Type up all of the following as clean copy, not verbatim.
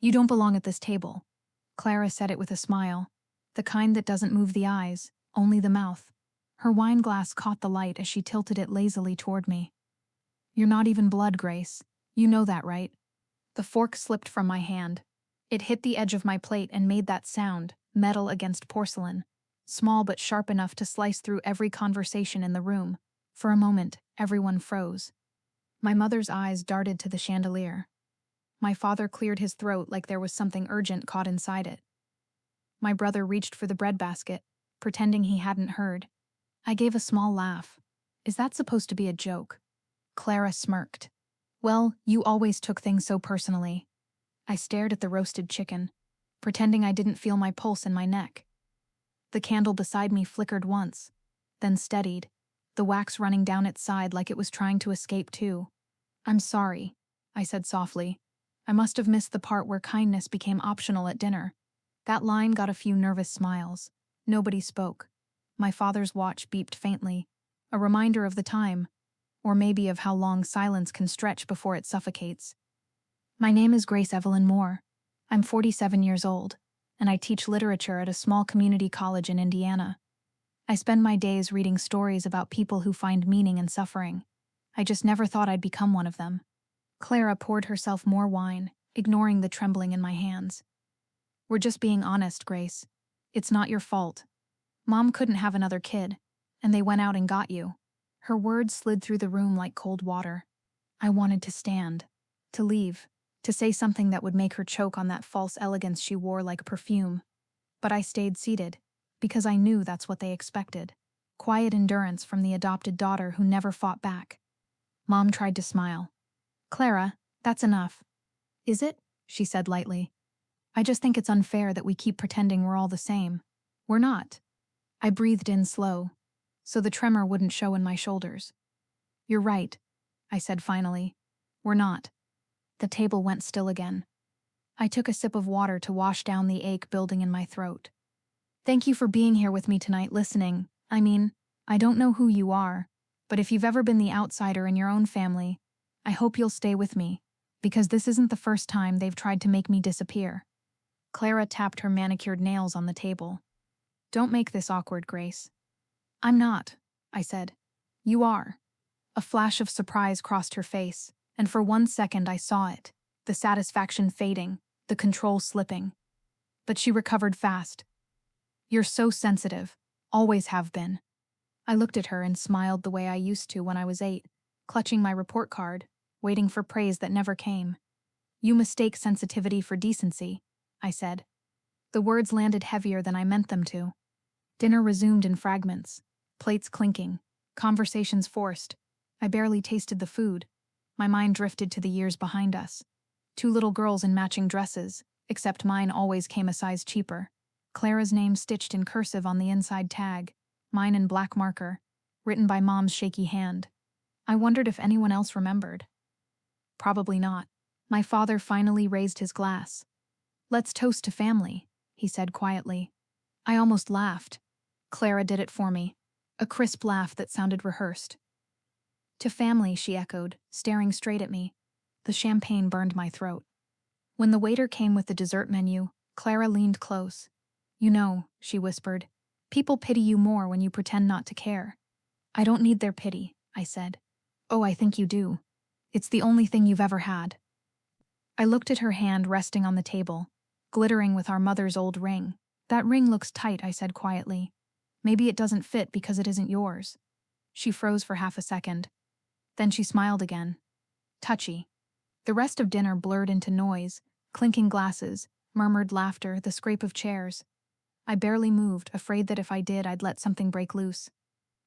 You don't belong at this table. Clara said it with a smile, the kind that doesn't move the eyes, only the mouth. Her wine glass caught the light as she tilted it lazily toward me. You're not even blood, Grace. You know that, right? The fork slipped from my hand. It hit the edge of my plate and made that sound, metal against porcelain, small but sharp enough to slice through every conversation in the room. For a moment, everyone froze. My mother's eyes darted to the chandelier. My father cleared his throat like there was something urgent caught inside it. My brother reached for the breadbasket, pretending he hadn't heard. I gave a small laugh. Is that supposed to be a joke? Clara smirked. Well, you always took things so personally. I stared at the roasted chicken, pretending I didn't feel my pulse in my neck. The candle beside me flickered once, then steadied, the wax running down its side like it was trying to escape too. I'm sorry, I said softly. I must have missed the part where kindness became optional at dinner. That line got a few nervous smiles. Nobody spoke. My father's watch beeped faintly, a reminder of the time, or maybe of how long silence can stretch before it suffocates. My name is Grace Evelyn Moore. I'm 47 years old, and I teach literature at a small community college in Indiana. I spend my days reading stories about people who find meaning in suffering. I just never thought I'd become one of them. Clara poured herself more wine, ignoring the trembling in my hands. We're just being honest, Grace. It's not your fault. Mom couldn't have another kid, and they went out and got you. Her words slid through the room like cold water. I wanted to stand, to leave, to say something that would make her choke on that false elegance she wore like perfume. But I stayed seated, because I knew that's what they expected. Quiet endurance from the adopted daughter who never fought back. Mom tried to smile. Clara, that's enough. Is it? She said lightly. I just think it's unfair that we keep pretending we're all the same. We're not. I breathed in slow, so the tremor wouldn't show in my shoulders. You're right, I said finally. We're not. The table went still again. I took a sip of water to wash down the ache building in my throat. Thank you for being here with me tonight listening. I don't know who you are, but if you've ever been the outsider in your own family, I hope you'll stay with me, because this isn't the first time they've tried to make me disappear. Clara tapped her manicured nails on the table. Don't make this awkward, Grace. I'm not, I said. You are. A flash of surprise crossed her face, and for 1 second I saw it, the satisfaction fading, the control slipping. But she recovered fast. You're so sensitive, always have been. I looked at her and smiled the way I used to when I was 8, clutching my report card, waiting for praise that never came. You mistake sensitivity for decency, I said. The words landed heavier than I meant them to. Dinner resumed in fragments, plates clinking, conversations forced. I barely tasted the food. My mind drifted to the years behind us. 2 little girls in matching dresses, except mine always came a size cheaper. Clara's name stitched in cursive on the inside tag, mine in black marker, written by Mom's shaky hand. I wondered if anyone else remembered. Probably not. My father finally raised his glass. Let's toast to family, he said quietly. I almost laughed. Clara did it for me, a crisp laugh that sounded rehearsed. To family, she echoed, staring straight at me. The champagne burned my throat. When the waiter came with the dessert menu, Clara leaned close. You know, she whispered, people pity you more when you pretend not to care. I don't need their pity, I said. Oh, I think you do. It's the only thing you've ever had. I looked at her hand resting on the table, glittering with our mother's old ring. That ring looks tight, I said quietly. Maybe it doesn't fit because it isn't yours. She froze for half a second. Then she smiled again. Touchy. The rest of dinner blurred into noise, clinking glasses, murmured laughter, the scrape of chairs. I barely moved, afraid that if I did, I'd let something break loose.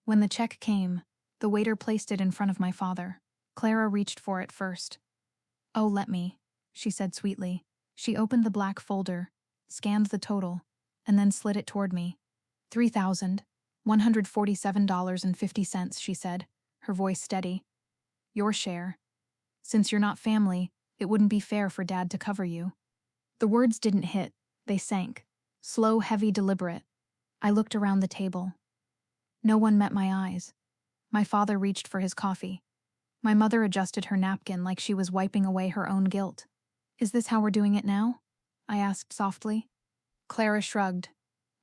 When the check came, the waiter placed it in front of my father. Clara reached for it first. Oh, let me, she said sweetly. She opened the black folder, scanned the total, and then slid it toward me. $3,147.50, she said, her voice steady. Your share. Since you're not family, it wouldn't be fair for Dad to cover you. The words didn't hit, they sank. Slow, heavy, deliberate. I looked around the table. No one met my eyes. My father reached for his coffee. My mother adjusted her napkin like she was wiping away her own guilt. Is this how we're doing it now? I asked softly. Clara shrugged.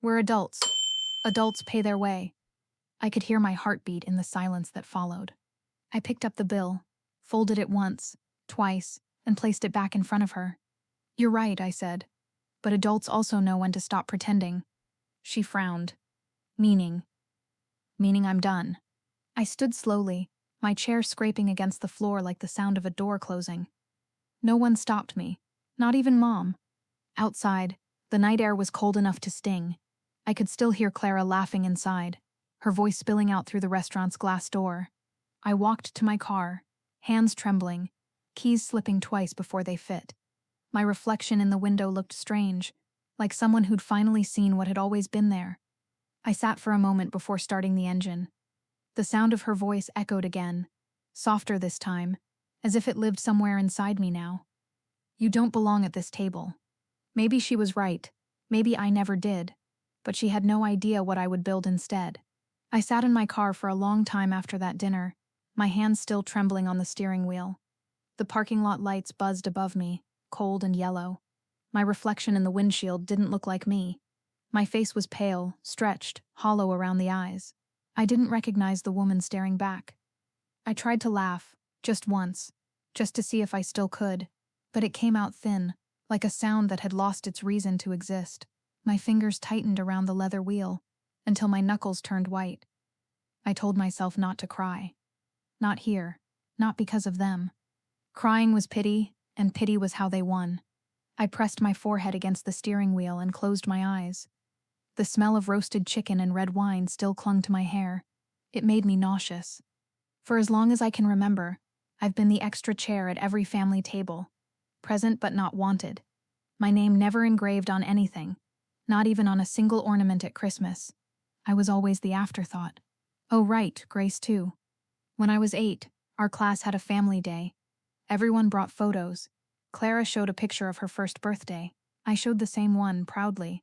We're adults. Adults pay their way. I could hear my heartbeat in the silence that followed. I picked up the bill, folded it once, twice, and placed it back in front of her. You're right, I said. But adults also know when to stop pretending. She frowned. Meaning I'm done. I stood slowly, my chair scraping against the floor like the sound of a door closing. No one stopped me, not even Mom. Outside, the night air was cold enough to sting. I could still hear Clara laughing inside, her voice spilling out through the restaurant's glass door. I walked to my car, hands trembling, keys slipping twice before they fit. My reflection in the window looked strange, like someone who'd finally seen what had always been there. I sat for a moment before starting the engine. The sound of her voice echoed again, softer this time, as if it lived somewhere inside me now. You don't belong at this table. Maybe she was right, maybe I never did, but she had no idea what I would build instead. I sat in my car for a long time after that dinner, my hands still trembling on the steering wheel. The parking lot lights buzzed above me, cold and yellow. My reflection in the windshield didn't look like me. My face was pale, stretched, hollow around the eyes. I didn't recognize the woman staring back. I tried to laugh, just once, just to see if I still could, but it came out thin, like a sound that had lost its reason to exist. My fingers tightened around the leather wheel, until my knuckles turned white. I told myself not to cry. Not here, not because of them. Crying was pity, and pity was how they won. I pressed my forehead against the steering wheel and closed my eyes. The smell of roasted chicken and red wine still clung to my hair. It made me nauseous. For as long as I can remember, I've been the extra chair at every family table, present but not wanted. My name never engraved on anything, not even on a single ornament at Christmas. I was always the afterthought. Oh right, Grace too. When I was 8, our class had a family day. Everyone brought photos. Clara showed a picture of her first birthday. I showed the same one, proudly.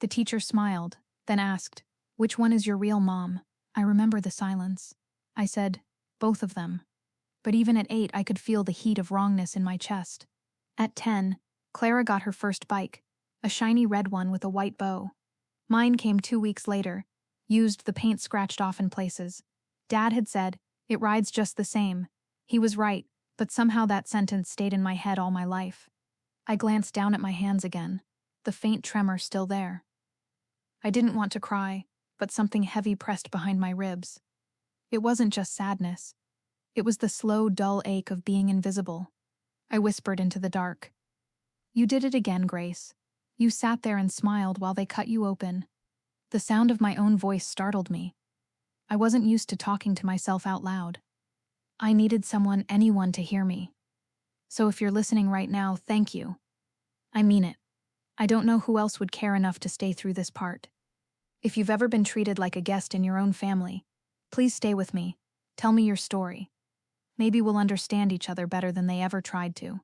The teacher smiled, then asked, "Which one is your real mom?" I remember the silence. I said, "Both of them." But even at 8, I could feel the heat of wrongness in my chest. At 10, Clara got her first bike, a shiny red one with a white bow. Mine came 2 weeks later, used, the paint scratched off in places. Dad had said, "It rides just the same." He was right, but somehow that sentence stayed in my head all my life. I glanced down at my hands again, the faint tremor still there. I didn't want to cry, but something heavy pressed behind my ribs. It wasn't just sadness. It was the slow, dull ache of being invisible. I whispered into the dark. "You did it again, Grace. You sat there and smiled while they cut you open." The sound of my own voice startled me. I wasn't used to talking to myself out loud. I needed someone, anyone, to hear me. So if you're listening right now, thank you. I mean it. I don't know who else would care enough to stay through this part. If you've ever been treated like a guest in your own family, please stay with me. Tell me your story. Maybe we'll understand each other better than they ever tried to.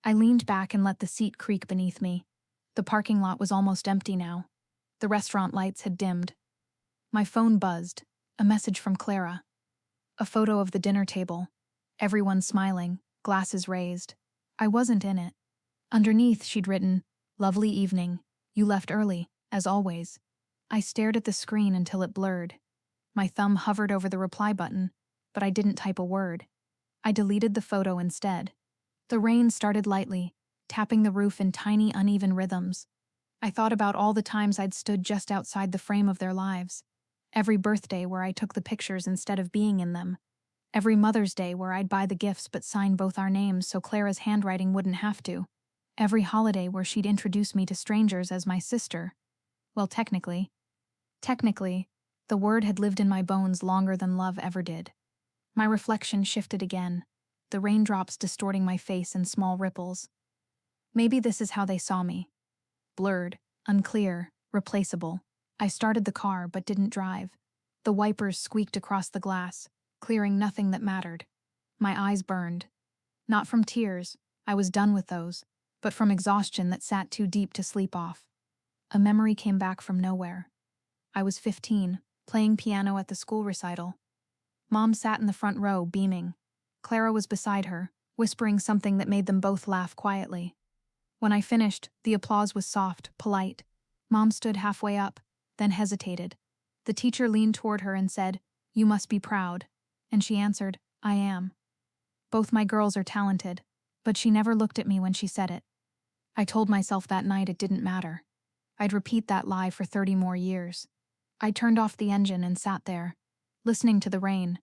I leaned back and let the seat creak beneath me. The parking lot was almost empty now. The restaurant lights had dimmed. My phone buzzed. A message from Clara. A photo of the dinner table. Everyone smiling, glasses raised. I wasn't in it. Underneath, she'd written, "Lovely evening. You left early, as always." I stared at the screen until it blurred. My thumb hovered over the reply button, but I didn't type a word. I deleted the photo instead. The rain started lightly, tapping the roof in tiny, uneven rhythms. I thought about all the times I'd stood just outside the frame of their lives. Every birthday where I took the pictures instead of being in them. Every Mother's Day where I'd buy the gifts but sign both our names so Clara's handwriting wouldn't have to. Every holiday where she'd introduce me to strangers as my sister. Well, technically, the word had lived in my bones longer than love ever did. My reflection shifted again, the raindrops distorting my face in small ripples. Maybe this is how they saw me. Blurred, unclear, replaceable. I started the car but didn't drive. The wipers squeaked across the glass, clearing nothing that mattered. My eyes burned. Not from tears, I was done with those, but from exhaustion that sat too deep to sleep off. A memory came back from nowhere. I was 15, playing piano at the school recital. Mom sat in the front row, beaming. Clara was beside her, whispering something that made them both laugh quietly. When I finished, the applause was soft, polite. Mom stood halfway up, then hesitated. The teacher leaned toward her and said, "You must be proud." And she answered, "I am. Both my girls are talented." But she never looked at me when she said it. I told myself that night it didn't matter. I'd repeat that lie for 30 more years. I turned off the engine and sat there, listening to the rain.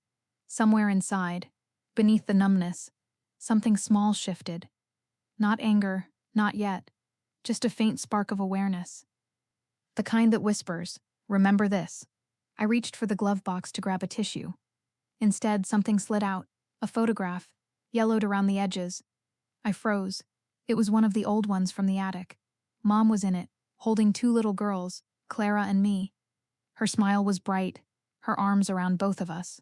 Somewhere inside, beneath the numbness, something small shifted. Not anger, not yet, just a faint spark of awareness. The kind that whispers, "Remember this." I reached for the glove box to grab a tissue. Instead, something slid out, a photograph, yellowed around the edges. I froze. It was one of the old ones from the attic. Mom was in it, holding 2 little girls, Clara and me. Her smile was bright, her arms around both of us.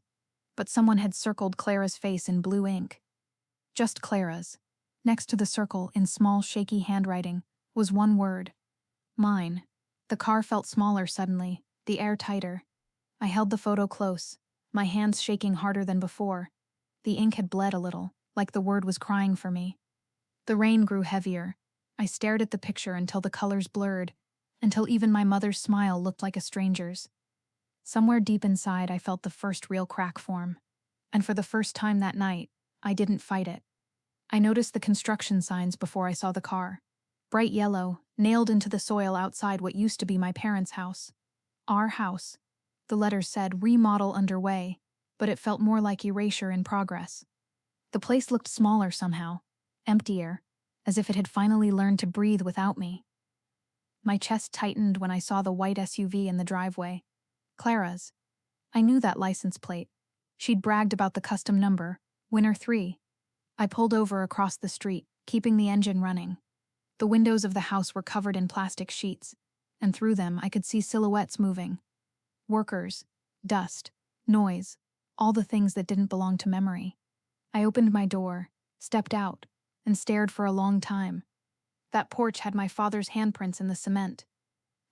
But someone had circled Clara's face in blue ink. Just Clara's. Next to the circle, in small, shaky handwriting, was one word. Mine. The car felt smaller suddenly, the air tighter. I held the photo close, my hands shaking harder than before. The ink had bled a little, like the word was crying for me. The rain grew heavier. I stared at the picture until the colors blurred, until even my mother's smile looked like a stranger's. Somewhere deep inside, I felt the first real crack form. And for the first time that night, I didn't fight it. I noticed the construction signs before I saw the car. Bright yellow, nailed into the soil outside what used to be my parents' house. Our house. The letters said remodel underway, but it felt more like erasure in progress. The place looked smaller somehow, emptier, as if it had finally learned to breathe without me. My chest tightened when I saw the white SUV in the driveway. Clara's. I knew that license plate. She'd bragged about the custom number, Winner 3. I pulled over across the street, keeping the engine running. The windows of the house were covered in plastic sheets, and through them I could see silhouettes moving. Workers, dust, noise, all the things that didn't belong to memory. I opened my door, stepped out, and stared for a long time. That porch had my father's handprints in the cement.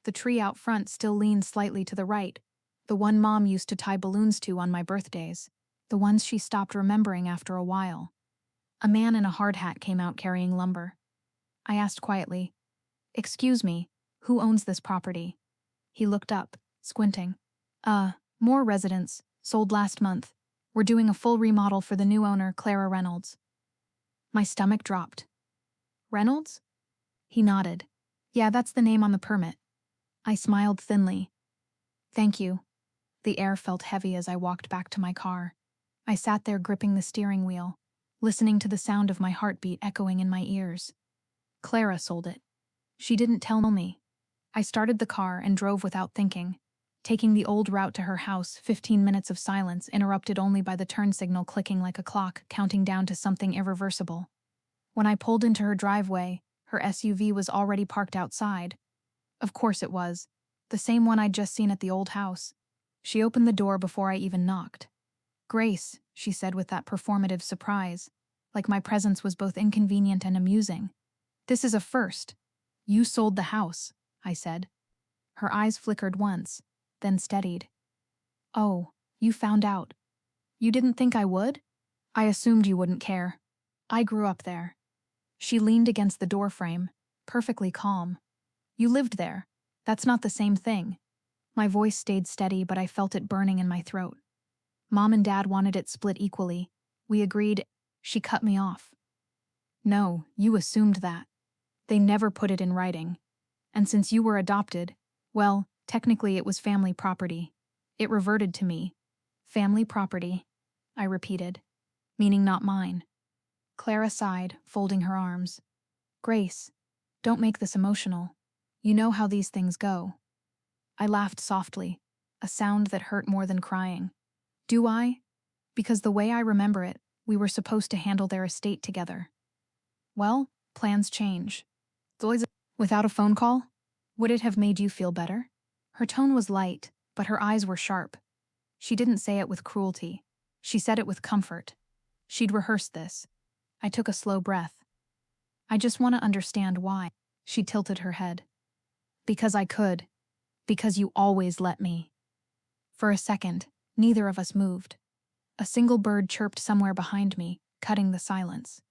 The tree out front still leaned slightly to the right, the one Mom used to tie balloons to on my birthdays, the ones she stopped remembering after a while. A man in a hard hat came out carrying lumber. I asked quietly, "Excuse me, who owns this property?" He looked up, squinting. More residents, sold last month. We're doing a full remodel for the new owner, Clara Reynolds." My stomach dropped. "Reynolds?" He nodded. "Yeah, that's the name on the permit." I smiled thinly. "Thank you." The air felt heavy as I walked back to my car. I sat there gripping the steering wheel, listening to the sound of my heartbeat echoing in my ears. Clara sold it. She didn't tell me. I started the car and drove without thinking, taking the old route to her house, 15 minutes of silence interrupted only by the turn signal clicking like a clock, counting down to something irreversible. When I pulled into her driveway, her SUV was already parked outside. Of course it was. The same one I'd just seen at the old house. She opened the door before I even knocked. "Grace," she said with that performative surprise, like my presence was both inconvenient and amusing. "This is a first. You sold the house," I said. Her eyes flickered once, then steadied. "Oh, you found out. You didn't think I would?" "I assumed you wouldn't care. I grew up there." She leaned against the doorframe, perfectly calm. "You lived there. That's not the same thing." My voice stayed steady, but I felt it burning in my throat. "Mom and Dad wanted it split equally. We agreed." She cut me off. "No, you assumed that. They never put it in writing. And since you were adopted, well, technically it was family property. It reverted to me." "Family property," I repeated, "meaning not mine." Clara sighed, folding her arms. "Grace, don't make this emotional. You know how these things go." I laughed softly, a sound that hurt more than crying. "Do I? Because the way I remember it, we were supposed to handle their estate together." "Well, plans change." "Without a phone call? Would it have made you feel better?" Her tone was light, but her eyes were sharp. She didn't say it with cruelty. She said it with comfort. She'd rehearsed this. I took a slow breath. "I just want to understand why." She tilted her head. "Because I could. Because you always let me." For a second, neither of us moved. A single bird chirped somewhere behind me, cutting the silence.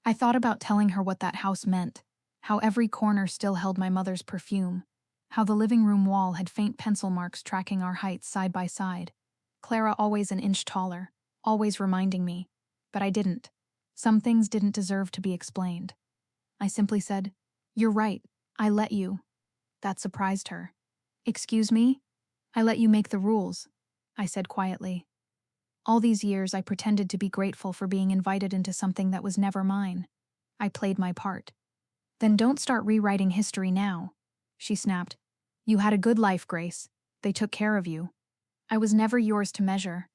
I thought about telling her what that house meant, How every corner still held my mother's perfume. How the living room wall had faint pencil marks tracking our heights side by side. Clara always an inch taller, always reminding me. But I didn't. Some things didn't deserve to be explained. I simply said, "You're right, I let you." That surprised her. "Excuse me? I let you make the rules," I said quietly. All these years I pretended to be grateful for being invited into something that was never mine. I played my part. "Then don't start rewriting history now," she snapped. "You had a good life, Grace. They took care of you. I was never yours to measure."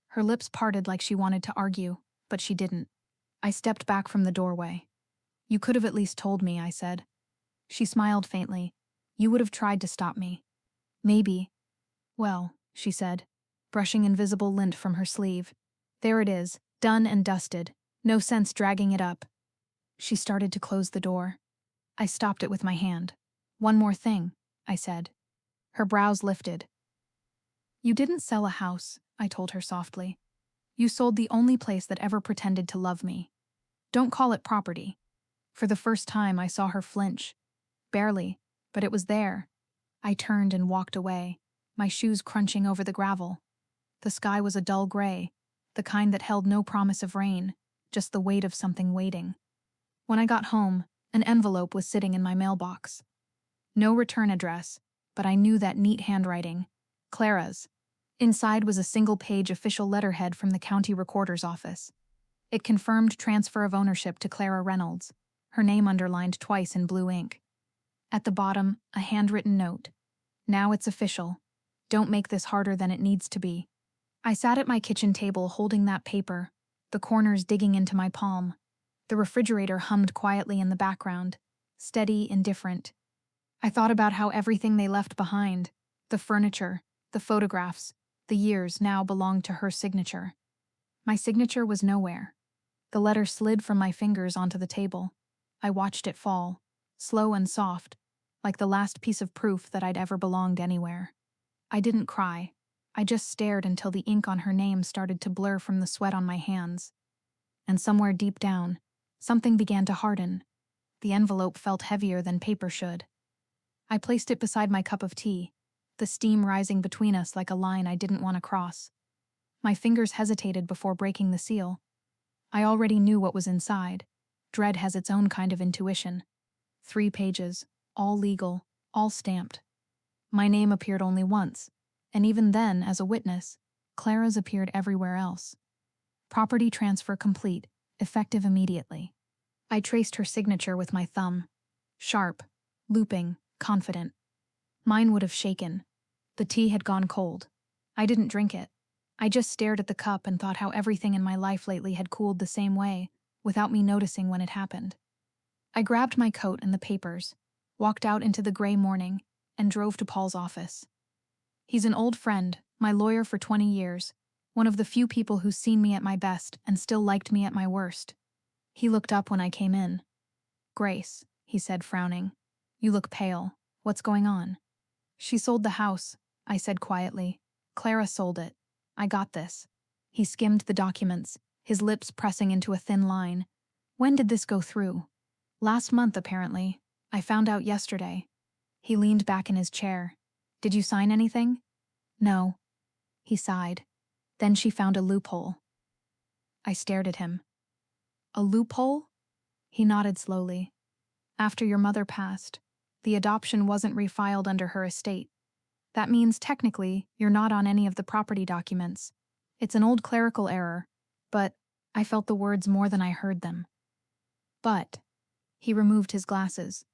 Her lips parted like she wanted to argue, but she didn't. I stepped back from the doorway. "You could have at least told me," I said. She smiled faintly. "You would have tried to stop me." "Maybe." "Well," she said, brushing invisible lint from her sleeve. "There it is, done and dusted. No sense dragging it up." She started to close the door. I stopped it with my hand. "One more thing," I said. Her brows lifted. "You didn't sell a house," I told her softly. "You sold the only place that ever pretended to love me. Don't call it property." For the first time, I saw her flinch. Barely, but it was there. I turned and walked away, my shoes crunching over the gravel. The sky was a dull gray, the kind that held no promise of rain, just the weight of something waiting. When I got home, an envelope was sitting in my mailbox. No return address, but I knew that neat handwriting. Clara's. Inside was a single-page official letterhead from the county recorder's office. It confirmed transfer of ownership to Clara Reynolds, her name underlined twice in blue ink. At the bottom, a handwritten note. "Now it's official. Don't make this harder than it needs to be." I sat at my kitchen table holding that paper, the corners digging into my palm. The refrigerator hummed quietly in the background, steady, indifferent. I thought about how everything they left behind, the furniture, the photographs, the years now belonged to her signature. My signature was nowhere. The letter slid from my fingers onto the table. I watched it fall, slow and soft, like the last piece of proof that I'd ever belonged anywhere. I didn't cry. I just stared until the ink on her name started to blur from the sweat on my hands. And somewhere deep down, something began to harden. The envelope felt heavier than paper should. I placed it beside my cup of tea, the steam rising between us like a line I didn't want to cross. My fingers hesitated before breaking the seal. I already knew what was inside. Dread has its own kind of intuition. 3 pages, all legal, all stamped. My name appeared only once, and even then, as a witness, Clara's appeared everywhere else. "Property transfer complete, effective immediately." I traced her signature with my thumb. Sharp, looping, confident. Mine would have shaken. The tea had gone cold. I didn't drink it. I just stared at the cup and thought how everything in my life lately had cooled the same way, without me noticing when it happened. I grabbed my coat and the papers, walked out into the gray morning, and drove to Paul's office. He's an old friend, my lawyer for 20 years, one of the few people who's seen me at my best and still liked me at my worst. He looked up when I came in. "Grace," he said, frowning. "You look pale. What's going on?" "She sold the house," I said quietly. "Clara sold it. I got this." He skimmed the documents, his lips pressing into a thin line. "When did this go through?" "Last month, apparently. I found out yesterday." He leaned back in his chair. "Did you sign anything?" "No." He sighed. "Then she found a loophole." I stared at him. "A loophole?" He nodded slowly. "After your mother passed, the adoption wasn't refiled under her estate. That means, technically, you're not on any of the property documents. It's an old clerical error, but," I felt the words more than I heard them. "But," he removed his glasses,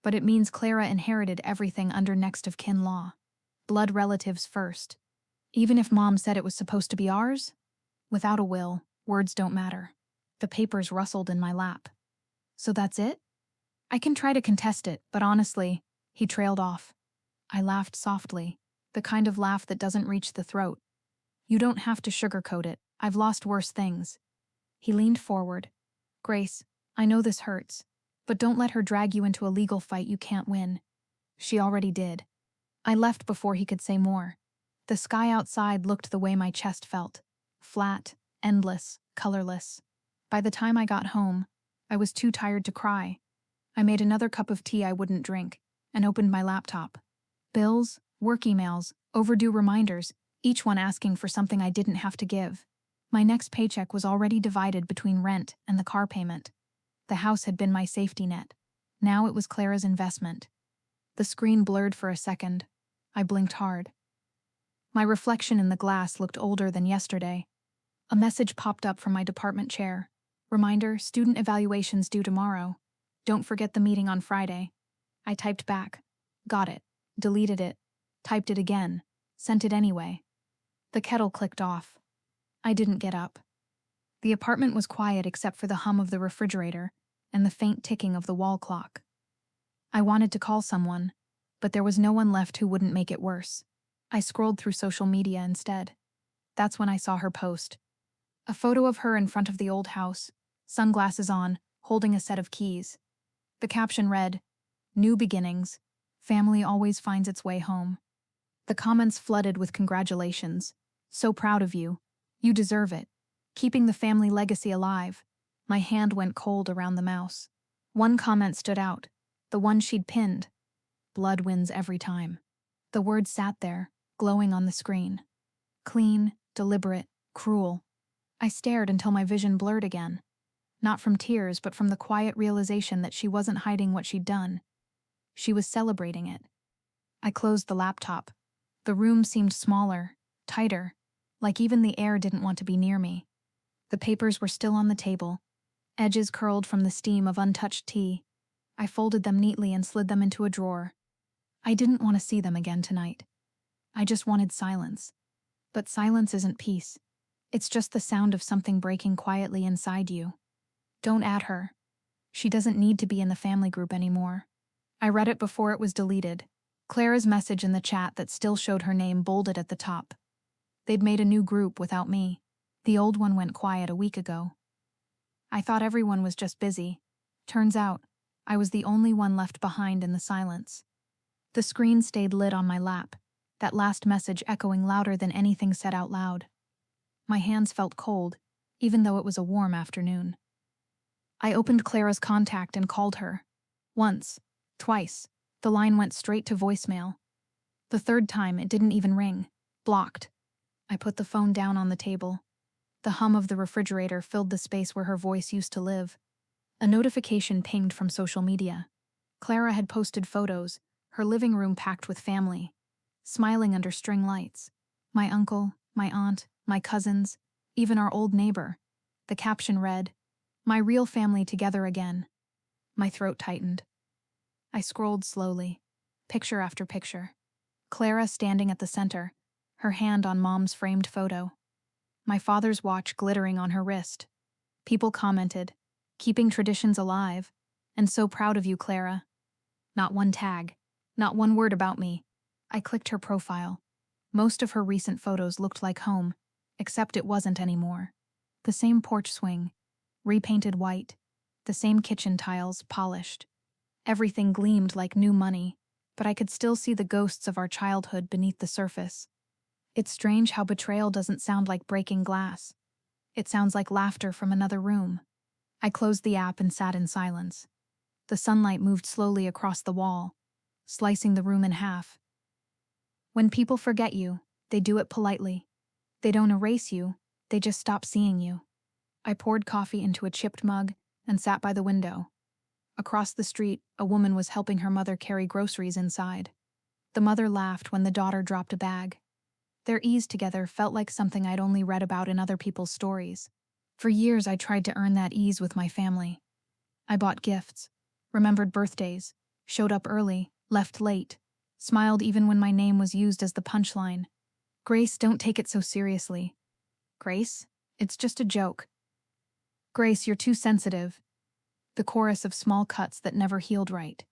"but it means Clara inherited everything under next of kin law. Blood relatives first. Even if Mom said it was supposed to be ours? Without a will, words don't matter." The papers rustled in my lap. "So that's it?" "I can try to contest it, but honestly," he trailed off. I laughed softly, the kind of laugh that doesn't reach the throat. "You don't have to sugarcoat it. I've lost worse things." He leaned forward. "Grace, I know this hurts, but don't let her drag you into a legal fight you can't win." She already did. I left before he could say more. The sky outside looked the way my chest felt. Flat, endless, colorless. By the time I got home, I was too tired to cry. I made another cup of tea I wouldn't drink and opened my laptop. Bills, work emails, overdue reminders, each one asking for something I didn't have to give. My next paycheck was already divided between rent and the car payment. The house had been my safety net. Now it was Clara's investment. The screen blurred for a second. I blinked hard. My reflection in the glass looked older than yesterday. A message popped up from my department chair. Reminder, student evaluations due tomorrow. Don't forget the meeting on Friday. I typed back. Got it. Deleted it. Typed it again. Sent it anyway. The kettle clicked off. I didn't get up. The apartment was quiet except for the hum of the refrigerator and the faint ticking of the wall clock. I wanted to call someone, but there was no one left who wouldn't make it worse. I scrolled through social media instead. That's when I saw her post. A photo of her in front of the old house, sunglasses on, holding a set of keys. The caption read, "New beginnings. Family always finds its way home." The comments flooded with congratulations. "So proud of you. You deserve it. Keeping the family legacy alive." My hand went cold around the mouse. One comment stood out, the one she'd pinned. "Blood wins every time." The words sat there, glowing on the screen. Clean, deliberate, cruel. I stared until my vision blurred again. Not from tears, but from the quiet realization that she wasn't hiding what she'd done. She was celebrating it. I closed the laptop. The room seemed smaller, tighter, like even the air didn't want to be near me. The papers were still on the table, edges curled from the steam of untouched tea. I folded them neatly and slid them into a drawer. I didn't want to see them again tonight. I just wanted silence. But silence isn't peace. It's just the sound of something breaking quietly inside you. Don't add her. She doesn't need to be in the family group anymore. I read it before it was deleted. Clara's message in the chat that still showed her name bolded at the top. They'd made a new group without me. The old one went quiet a week ago. I thought everyone was just busy. Turns out, I was the only one left behind in the silence. The screen stayed lit on my lap, that last message echoing louder than anything said out loud. My hands felt cold, even though it was a warm afternoon. I opened Clara's contact and called her. Once, twice, the line went straight to voicemail. The third time, it didn't even ring. Blocked. I put the phone down on the table. The hum of the refrigerator filled the space where her voice used to live. A notification pinged from social media. Clara had posted photos, her living room packed with family, smiling under string lights. My uncle, my aunt, my cousins, even our old neighbor. The caption read, "My real family together again." My throat tightened. I scrolled slowly, picture after picture. Clara standing at the center, her hand on Mom's framed photo. My father's watch glittering on her wrist. People commented, "Keeping traditions alive, and so proud of you, Clara." Not one tag, not one word about me. I clicked her profile. Most of her recent photos looked like home, except it wasn't anymore. The same porch swing, repainted white, the same kitchen tiles, polished. Everything gleamed like new money, but I could still see the ghosts of our childhood beneath the surface. It's strange how betrayal doesn't sound like breaking glass. It sounds like laughter from another room. I closed the app and sat in silence. The sunlight moved slowly across the wall, slicing the room in half. When people forget you, they do it politely. They don't erase you, they just stop seeing you. I poured coffee into a chipped mug and sat by the window. Across the street, a woman was helping her mother carry groceries inside. The mother laughed when the daughter dropped a bag. Their ease together felt like something I'd only read about in other people's stories. For years, I tried to earn that ease with my family. I bought gifts, remembered birthdays, showed up early, left late, smiled even when my name was used as the punchline. "Grace, don't take it so seriously." "Grace? It's just a joke." "Grace, you're too sensitive." The chorus of small cuts that never healed right.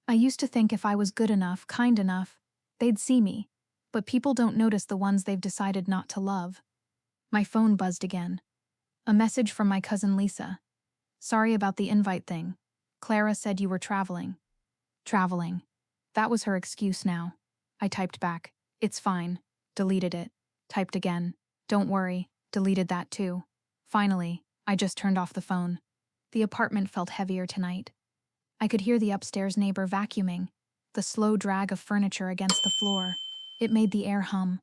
I used to think if I was good enough, kind enough, they'd see me, but people don't notice the ones they've decided not to love. My phone buzzed again. A message from my cousin Lisa. "Sorry about the invite thing. Clara said you were traveling." Traveling. That was her excuse now. I typed back, "It's fine." Deleted it. Typed again. "Don't worry." Deleted that too. Finally, I just turned off the phone. The apartment felt heavier tonight. I could hear the upstairs neighbor vacuuming, the slow drag of furniture against the floor. It made the air hum.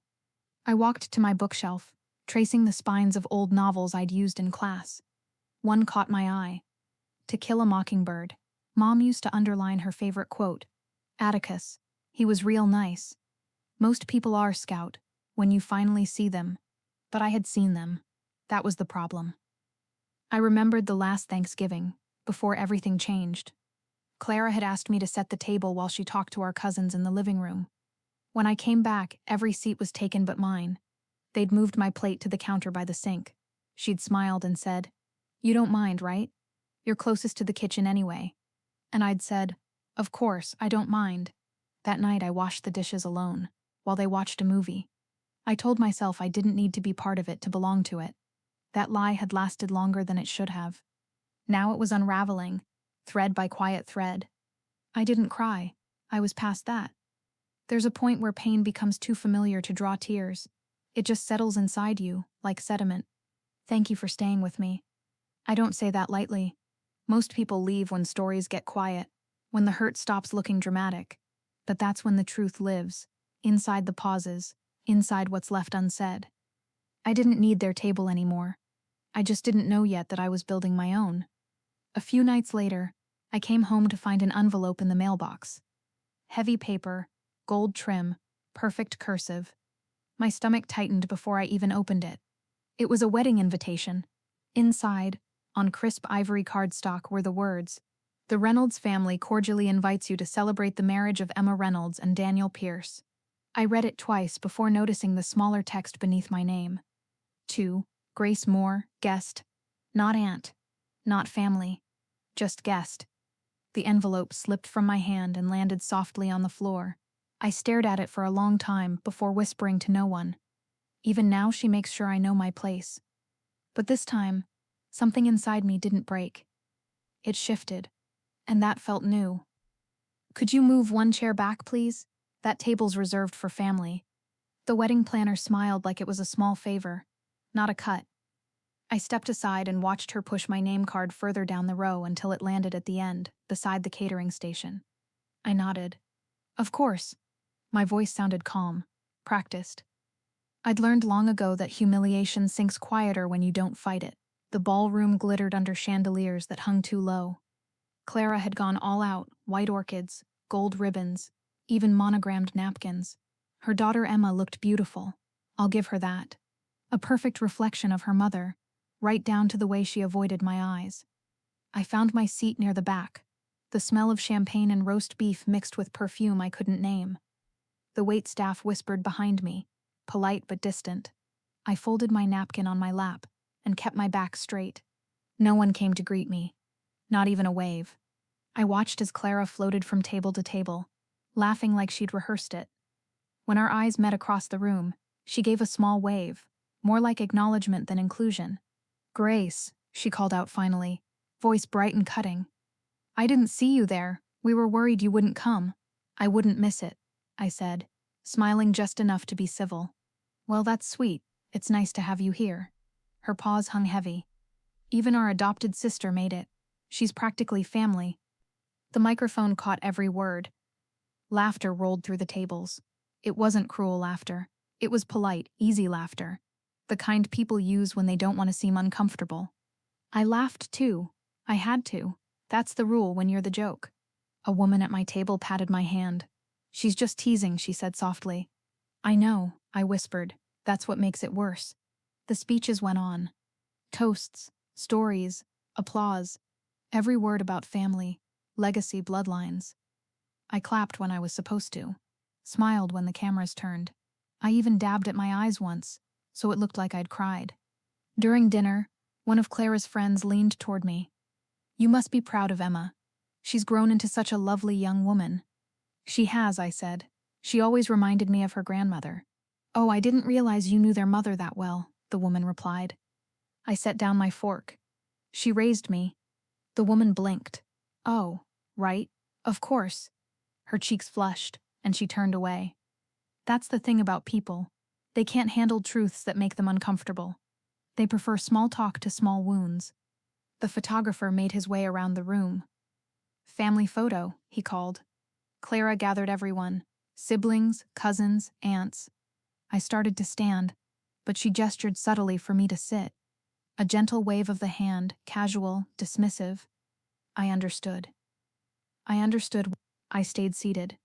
I walked to my bookshelf, tracing the spines of old novels I'd used in class. One caught my eye. To Kill a Mockingbird. Mom used to underline her favorite quote. Atticus. He was real nice. Most people are, Scout, when you finally see them. But I had seen them. That was the problem. I remembered the last Thanksgiving, before everything changed. Clara had asked me to set the table while she talked to our cousins in the living room. When I came back, every seat was taken but mine. They'd moved my plate to the counter by the sink. She'd smiled and said, "You don't mind, right? You're closest to the kitchen anyway." And I'd said, "Of course, I don't mind." That night I washed the dishes alone, while they watched a movie. I told myself I didn't need to be part of it to belong to it. That lie had lasted longer than it should have. Now it was unraveling, thread by quiet thread. I didn't cry. I was past that. There's a point where pain becomes too familiar to draw tears. It just settles inside you, like sediment. Thank you for staying with me. I don't say that lightly. Most people leave when stories get quiet, when the hurt stops looking dramatic. But that's when the truth lives, inside the pauses, inside what's left unsaid. I didn't need their table anymore. I just didn't know yet that I was building my own. A few nights later, I came home to find an envelope in the mailbox. Heavy paper, gold trim, perfect cursive. My stomach tightened before I even opened it. It was a wedding invitation. Inside, on crisp ivory cardstock, were the words, "The Reynolds family cordially invites you to celebrate the marriage of Emma Reynolds and Daniel Pierce." I read it twice before noticing the smaller text beneath my name. To Grace Moore, guest. Not aunt. Not family. Just guest. The envelope slipped from my hand and landed softly on the floor. I stared at it for a long time before whispering to no one. Even now she makes sure I know my place. But this time, something inside me didn't break. It shifted, and that felt new. "Could you move one chair back, please? That table's reserved for family." The wedding planner smiled like it was a small favor, not a cut. I stepped aside and watched her push my name card further down the row until it landed at the end, beside the catering station. I nodded. Of course. My voice sounded calm, practiced. I'd learned long ago that humiliation sinks quieter when you don't fight it. The ballroom glittered under chandeliers that hung too low. Clara had gone all out, white orchids, gold ribbons, even monogrammed napkins. Her daughter Emma looked beautiful. I'll give her that. A perfect reflection of her mother, right down to the way she avoided my eyes. I found my seat near the back, the smell of champagne and roast beef mixed with perfume I couldn't name. The waitstaff whispered behind me, polite but distant. I folded my napkin on my lap and kept my back straight. No one came to greet me, not even a wave. I watched as Clara floated from table to table, laughing like she'd rehearsed it. When our eyes met across the room, she gave a small wave, more like acknowledgement than inclusion. "Grace," she called out finally, voice bright and cutting. "I didn't see you there. We were worried you wouldn't come." "I wouldn't miss it," I said, smiling just enough to be civil. "Well, that's sweet. It's nice to have you here." Her paws hung heavy. "Even our adopted sister made it. She's practically family." The microphone caught every word. Laughter rolled through the tables. It wasn't cruel laughter. It was polite, easy laughter. The kind people use when they don't want to seem uncomfortable. I laughed too. I had to. That's the rule when you're the joke. A woman at my table patted my hand. "She's just teasing," she said softly. "I know," I whispered. "That's what makes it worse." The speeches went on. Toasts, stories, applause. Every word about family, legacy, bloodlines. I clapped when I was supposed to. Smiled when the cameras turned. I even dabbed at my eyes once, so it looked like I'd cried. During dinner, one of Clara's friends leaned toward me. "You must be proud of Emma. She's grown into such a lovely young woman." "She has," I said. "She always reminded me of her grandmother." "Oh, I didn't realize you knew their mother that well," the woman replied. I set down my fork. "She raised me." The woman blinked. "Oh, right, of course." Her cheeks flushed, and she turned away. That's the thing about people. They can't handle truths that make them uncomfortable. They prefer small talk to small wounds. The photographer made his way around the room. Family photo, he called. Clara gathered everyone, siblings, cousins, aunts. I started to stand, but she gestured subtly for me to sit. A gentle wave of the hand, casual, dismissive. I understood. I understood. I stayed seated.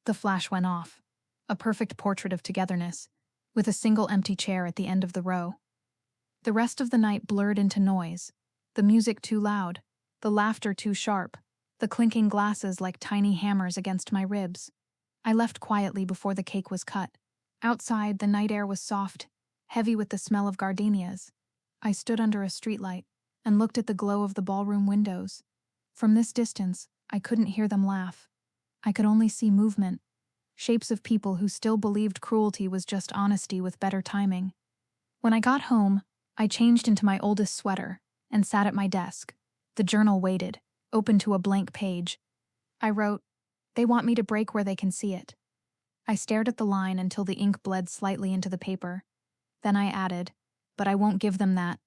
The flash went off. A perfect portrait of togetherness, with a single empty chair at the end of the row. The rest of the night blurred into noise. The music too loud, the laughter too sharp, the clinking glasses like tiny hammers against my ribs. I left quietly before the cake was cut. Outside, the night air was soft, heavy with the smell of gardenias. I stood under a streetlight and looked at the glow of the ballroom windows. From this distance, I couldn't hear them laugh. I could only see movement, shapes of people who still believed cruelty was just honesty with better timing. When I got home, I changed into my oldest sweater and sat at my desk. The journal waited, open to a blank page. I wrote, "They want me to break where they can see it." I stared at the line until the ink bled slightly into the paper. Then I added, "But I won't give them that."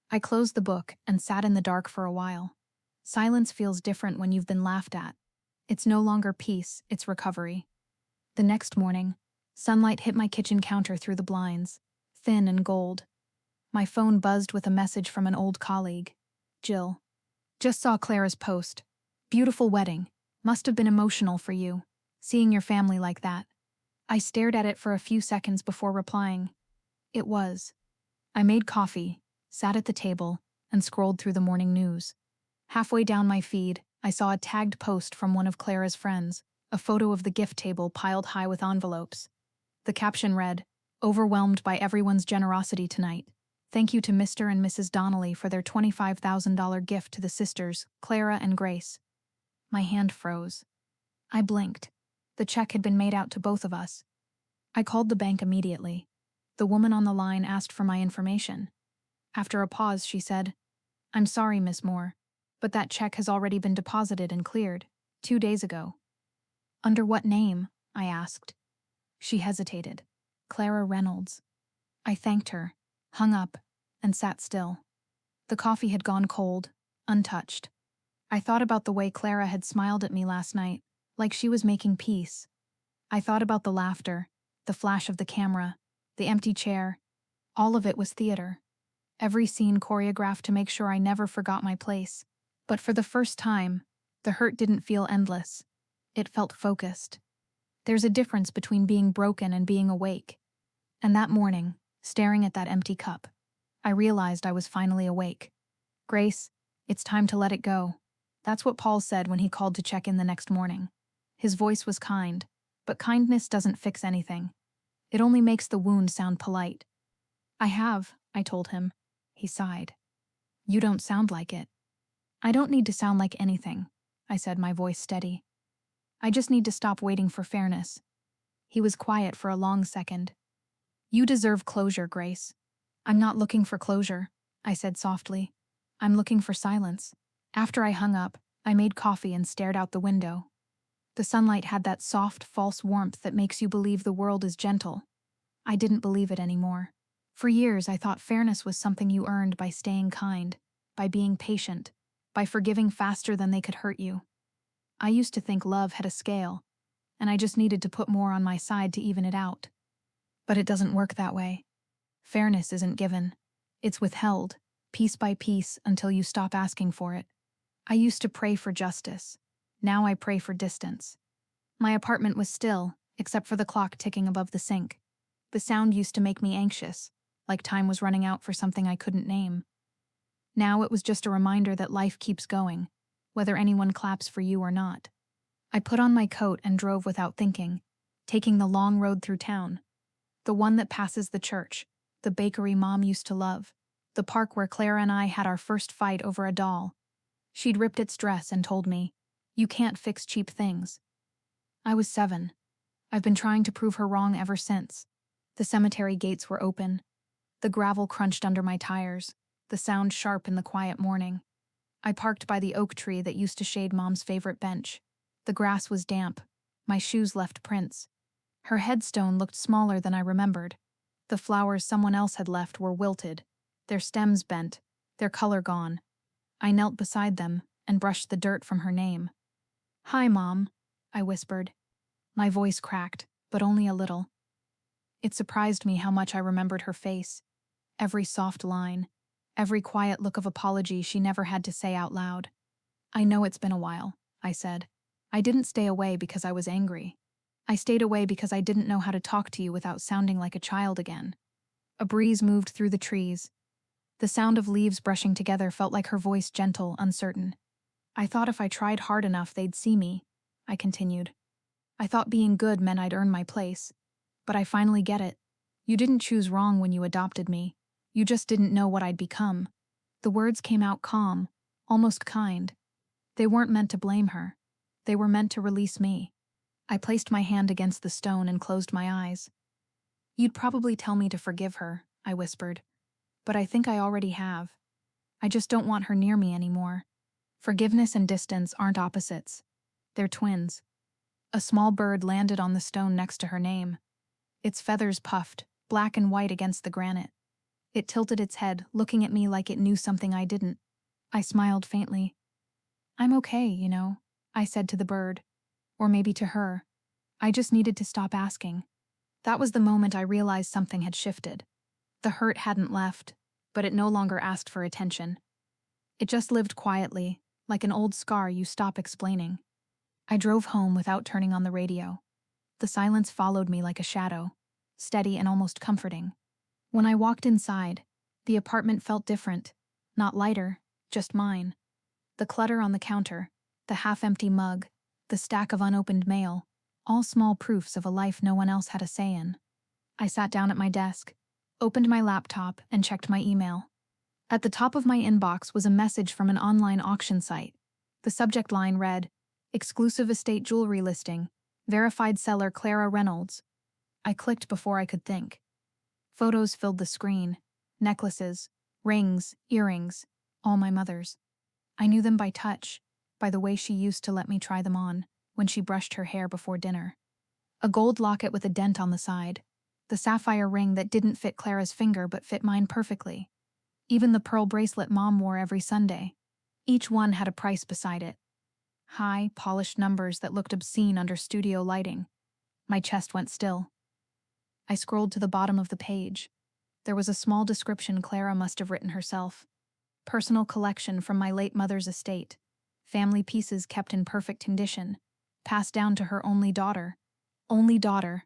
I closed the book and sat in the dark for a while. Silence feels different when you've been laughed at. It's no longer peace, it's recovery. The next morning, sunlight hit my kitchen counter through the blinds, thin and gold. My phone buzzed with a message from an old colleague. Jill. Just saw Clara's post. Beautiful wedding. Must have been emotional for you, seeing your family like that. I stared at it for a few seconds before replying. It was. I made coffee, sat at the table, and scrolled through the morning news. Halfway down my feed, I saw a tagged post from one of Clara's friends, a photo of the gift table piled high with envelopes. The caption read, "Overwhelmed by everyone's generosity tonight. Thank you to Mr. and Mrs. Donnelly for their $25,000 gift to the sisters, Clara and Grace." My hand froze. I blinked. The check had been made out to both of us. I called the bank immediately. The woman on the line asked for my information. After a pause, she said, "I'm sorry, Miss Moore, but that check has already been deposited and cleared, 2 days ago." "Under what name?" I asked. She hesitated. "Clara Reynolds." I thanked her, hung up, and sat still. The coffee had gone cold, untouched. I thought about the way Clara had smiled at me last night, like she was making peace. I thought about the laughter, the flash of the camera, the empty chair. All of it was theater. Every scene choreographed to make sure I never forgot my place. But for the first time, the hurt didn't feel endless. It felt focused. There's a difference between being broken and being awake. And that morning, staring at that empty cup, I realized I was finally awake. "Grace, it's time to let it go." That's what Paul said when he called to check in the next morning. His voice was kind, but kindness doesn't fix anything. It only makes the wound sound polite. I told him. He sighed. "You don't sound like it." "I don't need to sound like anything," I said, my voice steady. "I just need to stop waiting for fairness." He was quiet for a long second. "You deserve closure, Grace." "I'm not looking for closure," I said softly. "I'm looking for silence." After I hung up, I made coffee and stared out the window. The sunlight had that soft, false warmth that makes you believe the world is gentle. I didn't believe it anymore. For years, I thought fairness was something you earned by staying kind, by being patient, by forgiving faster than they could hurt you. I used to think love had a scale, and I just needed to put more on my side to even it out. But it doesn't work that way. Fairness isn't given. It's withheld, piece by piece, until you stop asking for it. I used to pray for justice. Now I pray for distance. My apartment was still, except for the clock ticking above the sink. The sound used to make me anxious, like time was running out for something I couldn't name. Now it was just a reminder that life keeps going, whether anyone claps for you or not. I put on my coat and drove without thinking, taking the long road through town. The one that passes the church, the bakery Mom used to love, the park where Clara and I had our first fight over a doll. She'd ripped its dress and told me, "You can't fix cheap things." I was 7. I've been trying to prove her wrong ever since. The cemetery gates were open. The gravel crunched under my tires, the sound sharp in the quiet morning. I parked by the oak tree that used to shade Mom's favorite bench. The grass was damp. My shoes left prints. Her headstone looked smaller than I remembered. The flowers someone else had left were wilted, their stems bent, their color gone. I knelt beside them and brushed the dirt from her name. Hi, Mom, I whispered. My voice cracked, but only a little. It surprised me how much I remembered her face, every soft line, every quiet look of apology she never had to say out loud. I know it's been a while, I said. I didn't stay away because I was angry. I stayed away because I didn't know how to talk to you without sounding like a child again. A breeze moved through the trees. The sound of leaves brushing together felt like her voice gentle, uncertain. I thought if I tried hard enough they'd see me, I continued. I thought being good meant I'd earn my place. But I finally get it. You didn't choose wrong when you adopted me. You just didn't know what I'd become. The words came out calm, almost kind. They weren't meant to blame her. They were meant to release me. I placed my hand against the stone and closed my eyes. You'd probably tell me to forgive her, I whispered. But I think I already have. I just don't want her near me anymore. Forgiveness and distance aren't opposites. They're twins. A small bird landed on the stone next to her name. Its feathers puffed, black and white against the granite. It tilted its head, looking at me like it knew something I didn't. I smiled faintly. I'm okay, you know, I said to the bird. Or maybe to her. I just needed to stop asking. That was the moment I realized something had shifted. The hurt hadn't left, but it no longer asked for attention. It just lived quietly, like an old scar you stop explaining. I drove home without turning on the radio. The silence followed me like a shadow, steady and almost comforting. When I walked inside, the apartment felt different, not lighter, just mine. The clutter on the counter, the half-empty mug, the stack of unopened mail, all small proofs of a life no one else had a say in. I sat down at my desk, opened my laptop, and checked my email. At the top of my inbox was a message from an online auction site. The subject line read, "Exclusive estate jewelry listing. Verified seller Clara Reynolds." I clicked before I could think. Photos filled the screen. Necklaces, rings, earrings, all my mother's. I knew them by touch, by the way she used to let me try them on when she brushed her hair before dinner. A gold locket with a dent on the side. The sapphire ring that didn't fit Clara's finger but fit mine perfectly. Even the pearl bracelet Mom wore every Sunday. Each one had a price beside it. High, polished numbers that looked obscene under studio lighting. My chest went still. I scrolled to the bottom of the page. There was a small description Clara must have written herself. Personal collection from my late mother's estate. Family pieces kept in perfect condition. Passed down to her only daughter. Only daughter.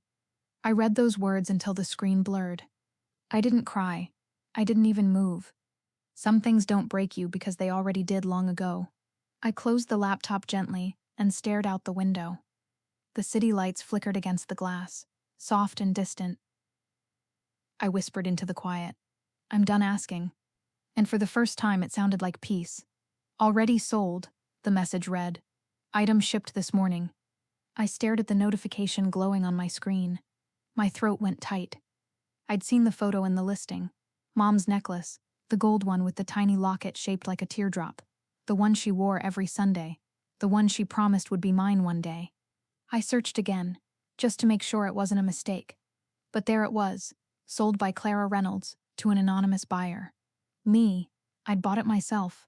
I read those words until the screen blurred. I didn't cry. I didn't even move. Some things don't break you because they already did long ago. I closed the laptop gently and stared out the window. The city lights flickered against the glass, soft and distant. I whispered into the quiet. I'm done asking. And for the first time it sounded like peace. Already sold, the message read. Item shipped this morning. I stared at the notification glowing on my screen. My throat went tight. I'd seen the photo in the listing. Mom's necklace, the gold one with the tiny locket shaped like a teardrop. The one she wore every Sunday. The one she promised would be mine one day. I searched again, just to make sure it wasn't a mistake. But there it was, sold by Clara Reynolds to an anonymous buyer. Me, I'd bought it myself.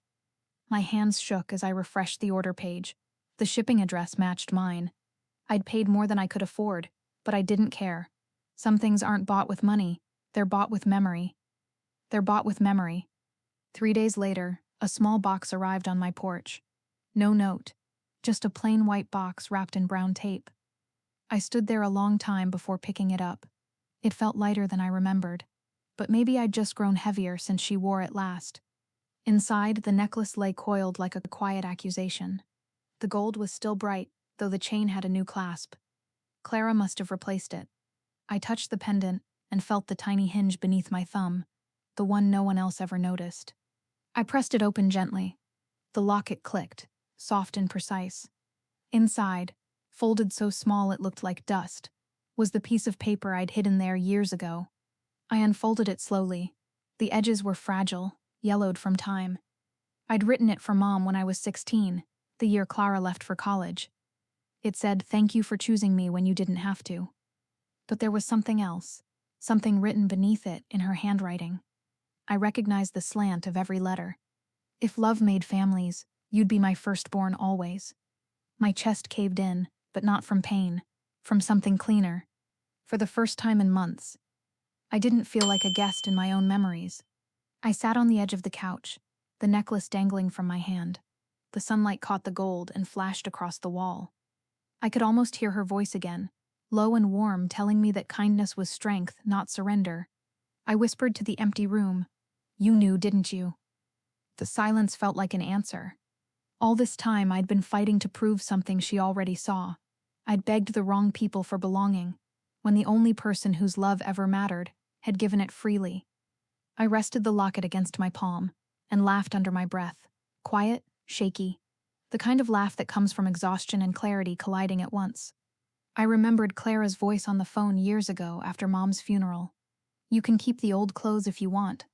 My hands shook as I refreshed the order page. The shipping address matched mine. I'd paid more than I could afford, but I didn't care. Some things aren't bought with money, they're bought with memory. They're bought with memory. 3 days later, a small box arrived on my porch. No note, just a plain white box wrapped in brown tape. I stood there a long time before picking it up. It felt lighter than I remembered, but maybe I'd just grown heavier since she wore it last. Inside, the necklace lay coiled like a quiet accusation. The gold was still bright, though the chain had a new clasp. Clara must have replaced it. I touched the pendant and felt the tiny hinge beneath my thumb, the one no one else ever noticed. I pressed it open gently. The locket clicked, soft and precise. Inside, folded so small it looked like dust, was the piece of paper I'd hidden there years ago. I unfolded it slowly. The edges were fragile, yellowed from time. I'd written it for Mom when I was 16, the year Clara left for college. It said, "Thank you for choosing me when you didn't have to." But there was something else, something written beneath it in her handwriting. I recognized the slant of every letter. "If love made families, you'd be my firstborn always." My chest caved in, but not from pain, from something cleaner. For the first time in months, I didn't feel like a guest in my own memories. I sat on the edge of the couch, the necklace dangling from my hand. The sunlight caught the gold and flashed across the wall. I could almost hear her voice again, low and warm, telling me that kindness was strength, not surrender. I whispered to the empty room, "You knew, didn't you?" The silence felt like an answer. All this time I'd been fighting to prove something she already saw. I'd begged the wrong people for belonging, when the only person whose love ever mattered had given it freely. I rested the locket against my palm and laughed under my breath, quiet, shaky, the kind of laugh that comes from exhaustion and clarity colliding at once. I remembered Clara's voice on the phone years ago after Mom's funeral. "You can keep the old clothes if you want.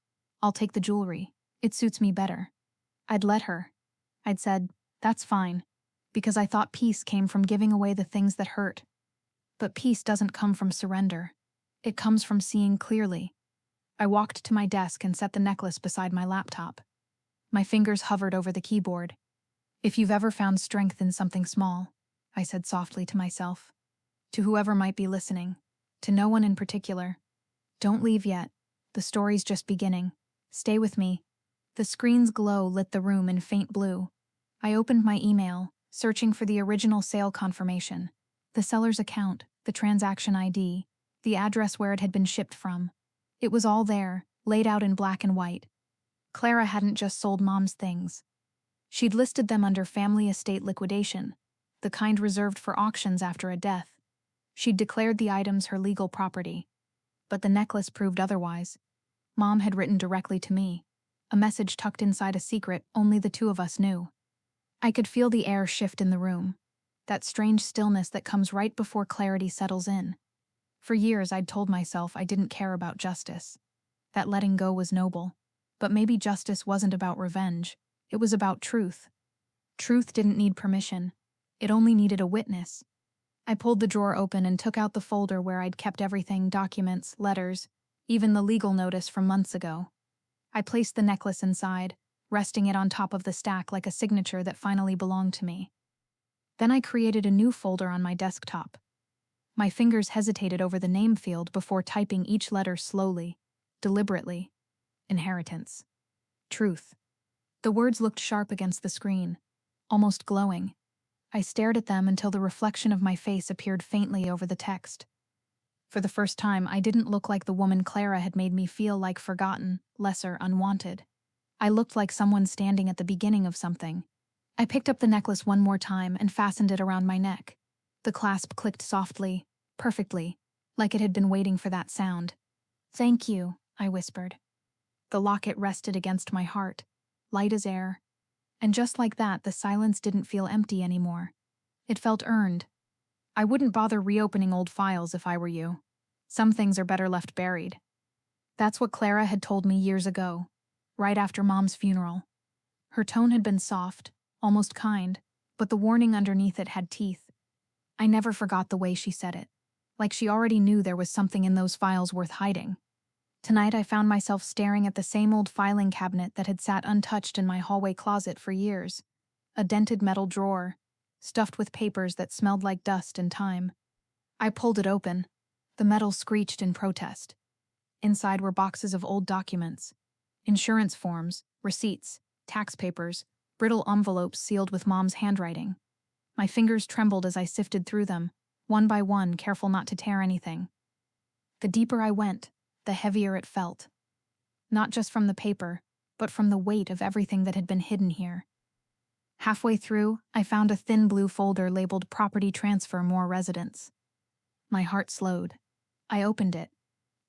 I'll take the jewelry. It suits me better." I'd let her. I'd said, "That's fine," because I thought peace came from giving away the things that hurt. But peace doesn't come from surrender. It comes from seeing clearly. I walked to my desk and set the necklace beside my laptop. My fingers hovered over the keyboard. "If you've ever found strength in something small," I said softly to myself, to whoever might be listening, to no one in particular, "don't leave yet. The story's just beginning. Stay with me." The screen's glow lit the room in faint blue. I opened my email, searching for the original sale confirmation, the seller's account, the transaction ID, the address where it had been shipped from. It was all there, laid out in black and white. Clara hadn't just sold Mom's things. She'd listed them under family estate liquidation, the kind reserved for auctions after a death. She'd declared the items her legal property. But the necklace proved otherwise. Mom had written directly to me, a message tucked inside a secret only the two of us knew. I could feel the air shift in the room, that strange stillness that comes right before clarity settles in. For years I'd told myself I didn't care about justice, that letting go was noble. But maybe justice wasn't about revenge, it was about truth. Truth didn't need permission, it only needed a witness. I pulled the drawer open and took out the folder where I'd kept everything, documents, letters, even the legal notice from months ago. I placed the necklace inside, resting it on top of the stack like a signature that finally belonged to me. Then I created a new folder on my desktop. My fingers hesitated over the name field before typing each letter slowly, deliberately. Inheritance. Truth. The words looked sharp against the screen, almost glowing. I stared at them until the reflection of my face appeared faintly over the text. For the first time, I didn't look like the woman Clara had made me feel like, forgotten, lesser, unwanted. I looked like someone standing at the beginning of something. I picked up the necklace one more time and fastened it around my neck. The clasp clicked softly, perfectly, like it had been waiting for that sound. "Thank you," I whispered. The locket rested against my heart, light as air. And just like that, the silence didn't feel empty anymore. It felt earned. I wouldn't bother reopening old files if I were you. Some things are better left buried. That's what Clara had told me years ago, right after Mom's funeral. Her tone had been soft, almost kind, but the warning underneath it had teeth. I never forgot the way she said it, like she already knew there was something in those files worth hiding. Tonight I found myself staring at the same old filing cabinet that had sat untouched in my hallway closet for years. A dented metal drawer, stuffed with papers that smelled like dust and time. I pulled it open. The metal screeched in protest. Inside were boxes of old documents. Insurance forms, receipts, tax papers, brittle envelopes sealed with Mom's handwriting. My fingers trembled as I sifted through them, one by one, careful not to tear anything. The deeper I went, the heavier it felt. Not just from the paper, but from the weight of everything that had been hidden here. Halfway through, I found a thin blue folder labeled Property Transfer More Residence. My heart slowed. I opened it.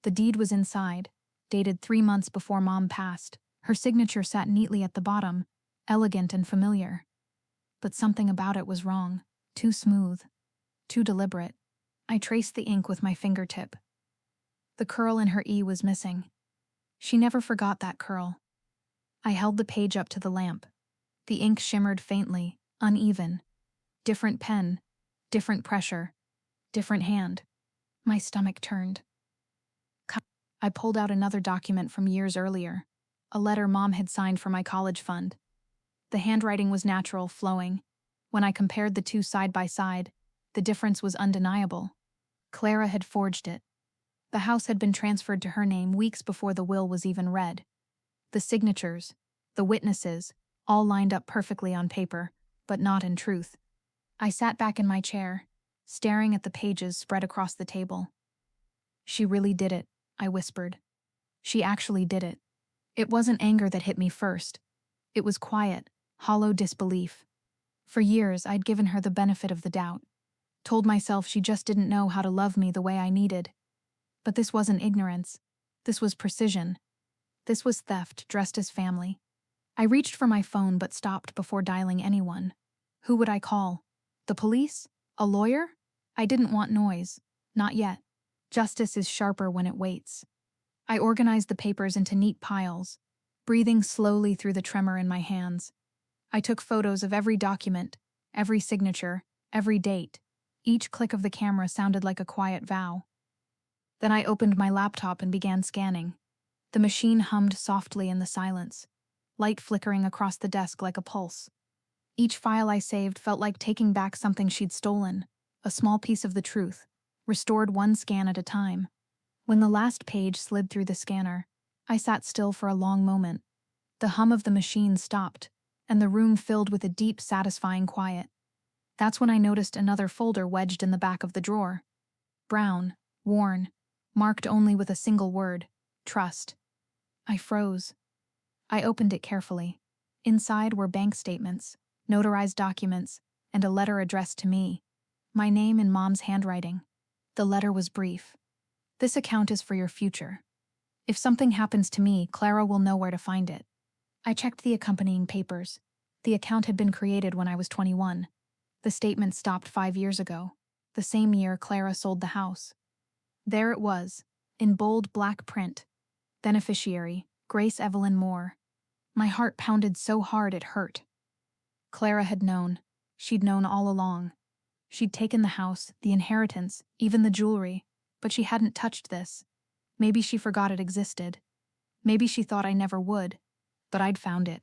The deed was inside, dated 3 months before Mom passed. Her signature sat neatly at the bottom, elegant and familiar. But something about it was wrong, too smooth, too deliberate. I traced the ink with my fingertip. The curl in her E was missing. She never forgot that curl. I held the page up to the lamp. The ink shimmered faintly, uneven. Different pen, different pressure, different hand. My stomach turned. I pulled out another document from years earlier, a letter Mom had signed for my college fund. The handwriting was natural, flowing. When I compared the two side by side, the difference was undeniable. Clara had forged it. The house had been transferred to her name weeks before the will was even read. The signatures, the witnesses, all lined up perfectly on paper, but not in truth. I sat back in my chair, staring at the pages spread across the table. "She really did it," I whispered. "She actually did it." It wasn't anger that hit me first. It was quiet, hollow disbelief. For years, I'd given her the benefit of the doubt, told myself she just didn't know how to love me the way I needed. But this wasn't ignorance. This was precision. This was theft dressed as family. I reached for my phone but stopped before dialing anyone. Who would I call? The police? A lawyer? I didn't want noise. Not yet. Justice is sharper when it waits. I organized the papers into neat piles, breathing slowly through the tremor in my hands. I took photos of every document, every signature, every date. Each click of the camera sounded like a quiet vow. Then I opened my laptop and began scanning. The machine hummed softly in the silence, light flickering across the desk like a pulse. Each file I saved felt like taking back something she'd stolen, a small piece of the truth, restored one scan at a time. When the last page slid through the scanner, I sat still for a long moment. The hum of the machine stopped, and the room filled with a deep, satisfying quiet. That's when I noticed another folder wedged in the back of the drawer. Brown, worn, marked only with a single word: trust. I froze. I opened it carefully. Inside were bank statements, notarized documents, and a letter addressed to me. My name in Mom's handwriting. The letter was brief. "This account is for your future. If something happens to me, Clara will know where to find it." I checked the accompanying papers. The account had been created when I was 21. The statement stopped 5 years ago, the same year Clara sold the house. There it was, in bold black print. Beneficiary, Grace Evelyn Moore. My heart pounded so hard it hurt. Clara had known. She'd known all along. She'd taken the house, the inheritance, even the jewelry, but she hadn't touched this. Maybe she forgot it existed. Maybe she thought I never would, but I'd found it.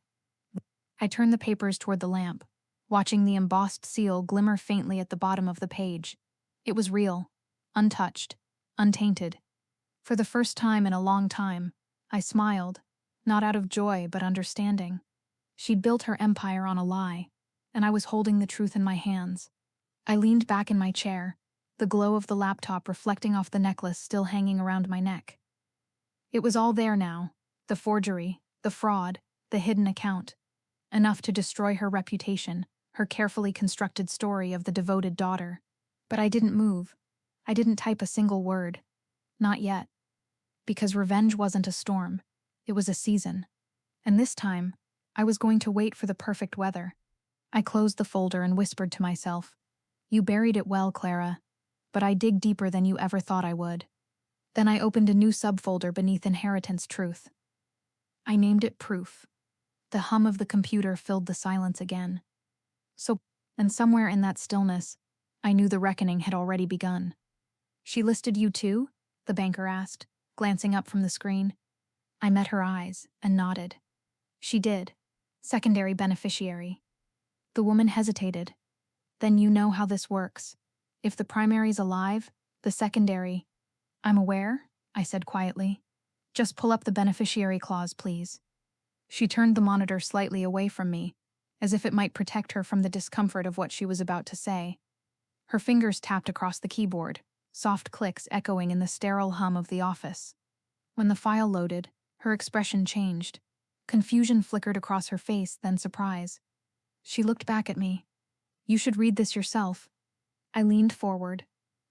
I turned the papers toward the lamp, watching the embossed seal glimmer faintly at the bottom of the page. It was real, untouched, untainted. For the first time in a long time, I smiled, not out of joy but understanding. She'd built her empire on a lie, and I was holding the truth in my hands. I leaned back in my chair, the glow of the laptop reflecting off the necklace still hanging around my neck. It was all there now, the forgery, the fraud, the hidden account. Enough to destroy her reputation, her carefully constructed story of the devoted daughter. But I didn't move. I didn't type a single word. Not yet. Because revenge wasn't a storm. It was a season. And this time, I was going to wait for the perfect weather. I closed the folder and whispered to myself, "You buried it well, Clara, but I dig deeper than you ever thought I would." Then I opened a new subfolder beneath Inheritance Truth. I named it Proof. The hum of the computer filled the silence again. And somewhere in that stillness, I knew the reckoning had already begun. "She listed you too?" the banker asked, glancing up from the screen. I met her eyes and nodded. "She did. Secondary beneficiary." The woman hesitated. "Then you know how this works. If the primary's alive, the secondary—" "I'm aware," I said quietly. "Just pull up the beneficiary clause, please." She turned the monitor slightly away from me, as if it might protect her from the discomfort of what she was about to say. Her fingers tapped across the keyboard, soft clicks echoing in the sterile hum of the office. When the file loaded, her expression changed. Confusion flickered across her face, then surprise. She looked back at me. "You should read this yourself." I leaned forward.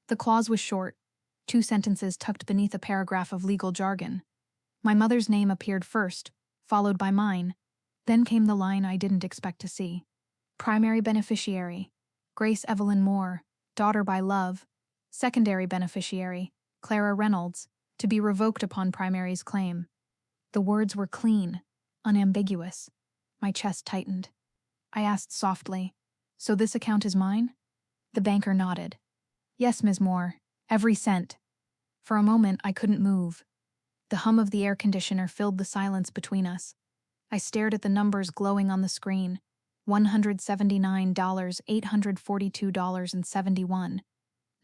The clause was short, 2 sentences tucked beneath a paragraph of legal jargon. My mother's name appeared first, followed by mine. Then came the line I didn't expect to see. Primary beneficiary, Grace Evelyn Moore, daughter by love. Secondary beneficiary, Clara Reynolds, to be revoked upon primary's claim. The words were clean, unambiguous. My chest tightened. I asked softly, "So this account is mine?" The banker nodded. "Yes, Ms. Moore, every cent." For a moment, I couldn't move. The hum of the air conditioner filled the silence between us. I stared at the numbers glowing on the screen. $179,842.71.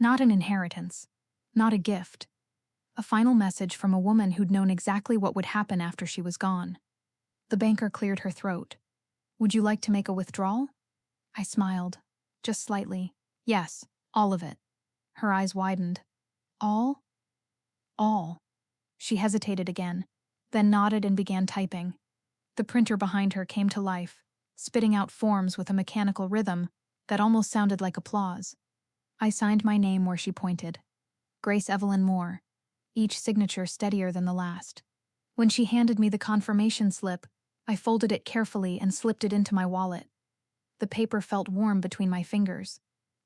Not an inheritance. Not a gift. A final message from a woman who'd known exactly what would happen after she was gone. The banker cleared her throat. Would you like to make a withdrawal? I smiled. Just slightly. Yes, all of it. Her eyes widened. All? All. She hesitated again, then nodded and began typing. The printer behind her came to life, spitting out forms with a mechanical rhythm that almost sounded like applause. I signed my name where she pointed. Grace Evelyn Moore, each signature steadier than the last. When she handed me the confirmation slip, I folded it carefully and slipped it into my wallet. The paper felt warm between my fingers,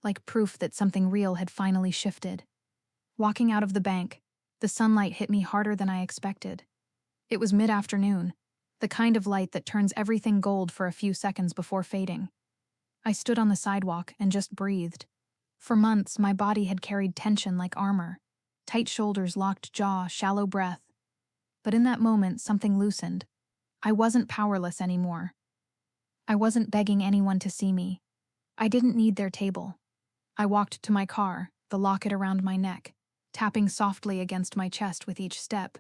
like proof that something real had finally shifted. Walking out of the bank, the sunlight hit me harder than I expected. It was mid-afternoon, the kind of light that turns everything gold for a few seconds before fading. I stood on the sidewalk and just breathed. For months, my body had carried tension like armor. Tight shoulders, locked jaw, shallow breath. But in that moment, something loosened. I wasn't powerless anymore. I wasn't begging anyone to see me. I didn't need their table. I walked to my car, the locket around my neck, tapping softly against my chest with each step.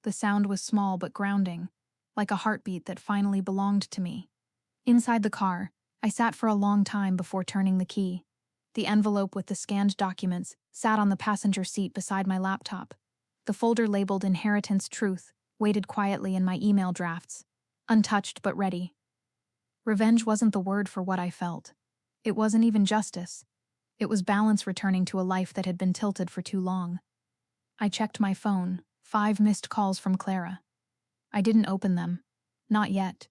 The sound was small but grounding, like a heartbeat that finally belonged to me. Inside the car, I sat for a long time before turning the key. The envelope with the scanned documents sat on the passenger seat beside my laptop. The folder labeled Inheritance Truth waited quietly in my email drafts, untouched but ready. Revenge wasn't the word for what I felt. It wasn't even justice. It was balance returning to a life that had been tilted for too long. I checked my phone, 5 missed calls from Clara. I didn't open them. Not yet.